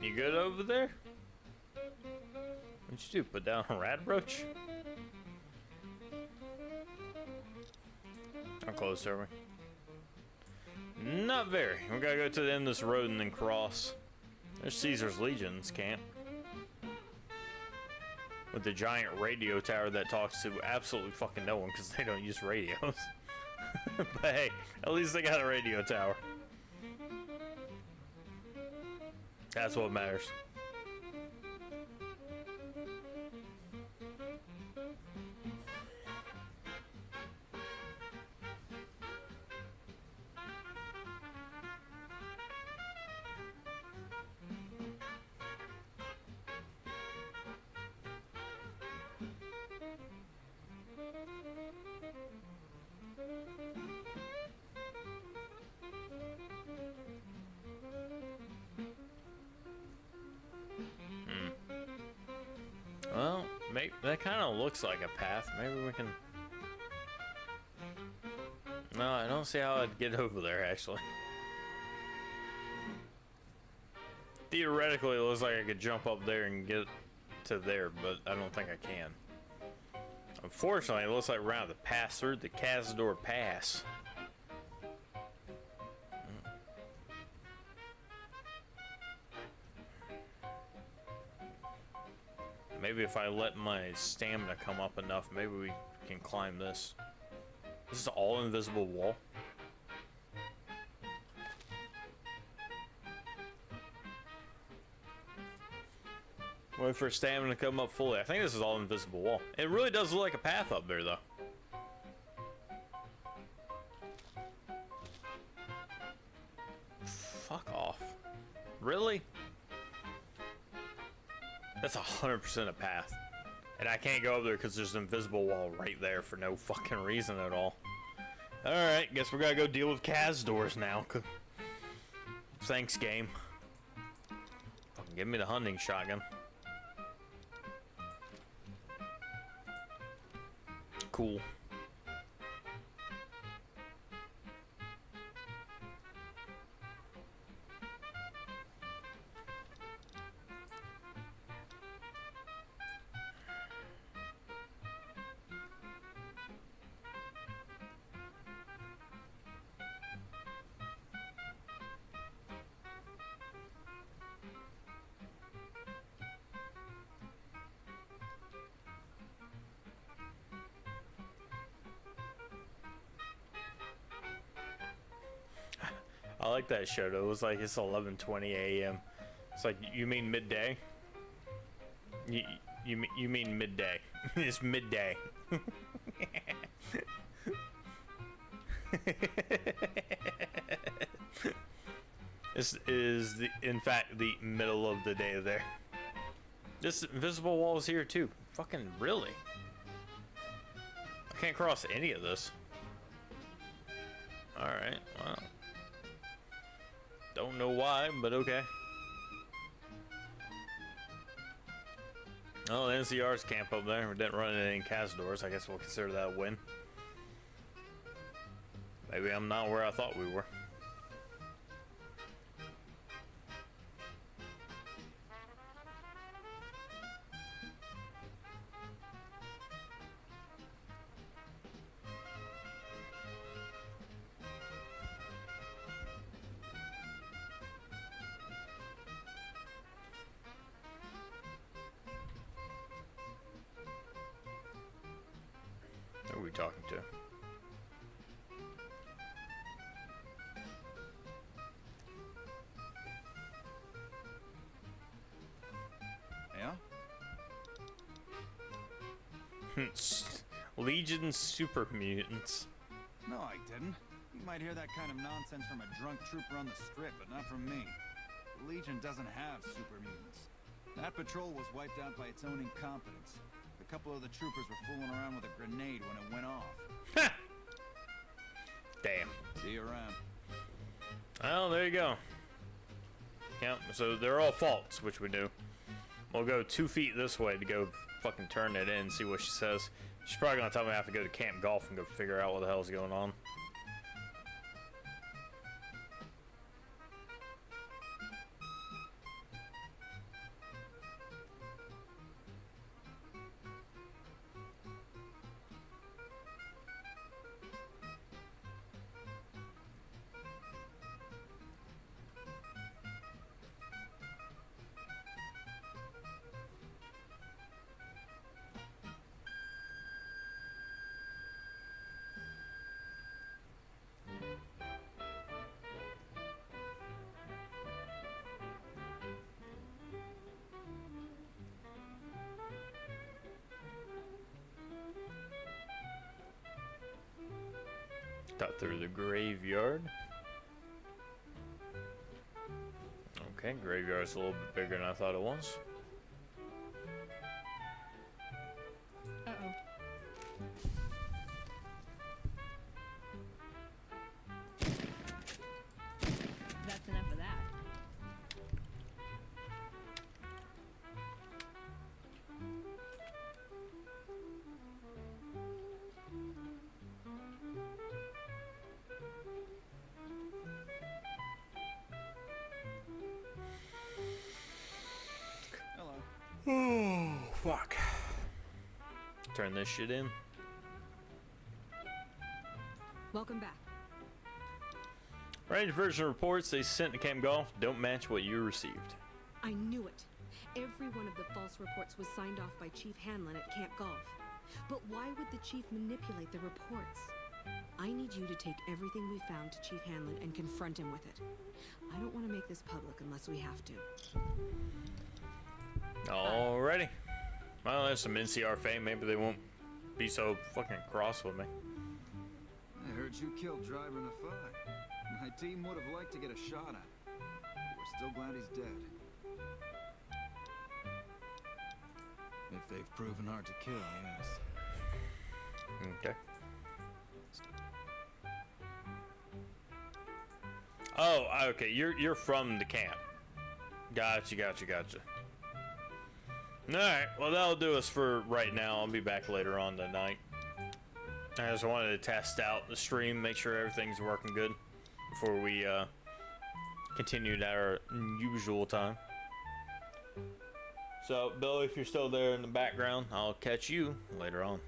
You good over there? What'd you do? Put down a radroach? How close are we? Not very. We gotta go to the end of this road and then cross. There's Caesar's Legion's camp. With the giant radio tower that talks to absolutely fucking no one because they don't use radios. But hey, at least they got a radio tower. That's what matters. Well, that kind of looks like a path. Maybe we can... No, I don't see how I'd get over there, actually. Theoretically, it looks like I could jump up there and get to there, but I don't think I can. Unfortunately, it looks like we're going to pass through the Cazador Pass. Maybe if I let my stamina come up enough, maybe we can climb this. This is all invisible wall. Wait for stamina to come up fully. I think this is all invisible wall. It really does look like a path up there, though. Fuck off. Really? That's 100% a path. And I can't go up there because there's an invisible wall right there for no fucking reason at all. Alright, guess we gotta go deal with Cazadors now. Thanks, game. Fucking give me the hunting shotgun. Cool. I like that show though. It was like it's 11:20 a.m. It's like, you mean midday? You mean midday? It's midday. This is in fact the middle of the day there. This invisible wall is here too. Fucking really? I can't cross any of this. All right. Well. Don't know why, but okay. Oh, the NCR's camp up there. We didn't run into any Cazadors. I guess we'll consider that a win. Maybe I'm not where I thought we were. Who are we talking to? Yeah? Legion super mutants. No, I didn't. You might hear that kind of nonsense from a drunk trooper on the strip, but not from me. The Legion doesn't have super mutants. That patrol was wiped out by its own incompetence. A couple of the troopers were fooling around with a grenade when it went off. Damn. See you around. Well, there you go. Yep, so they're all faults, which we do. We'll go 2 feet this way to go fucking turn it in and see what she says. She's probably gonna tell me I have to go to Camp Golf and go figure out what the hell's going on. Cut through the graveyard. Okay, graveyard's a little bit bigger than I thought it was. Uh-oh. That's enough of that. Hello. Oh, fuck. Turn this shit in. Welcome back. Range version reports they sent to Camp Golf don't match what you received. I knew it. Every one of the false reports was signed off by Chief Hanlon at Camp Golf. But why would the Chief manipulate the reports? I need you to take everything we found to Chief Hanlon and confront him with it. I don't want to make this public unless we have to. Alrighty. Well, there's some NCR fame. Maybe they won't be so fucking cross with me. I heard you killed Driver in a fight. My team would have liked to get a shot at him. We're still glad he's dead. If they've proven hard to kill, yes. Okay. Oh, okay. You're from the camp. Gotcha. Alright, well that'll do us for right now. I'll be back later on tonight. I just wanted to test out the stream, make sure everything's working good before we continue at our usual time. So, Billy, if you're still there in the background, I'll catch you later on.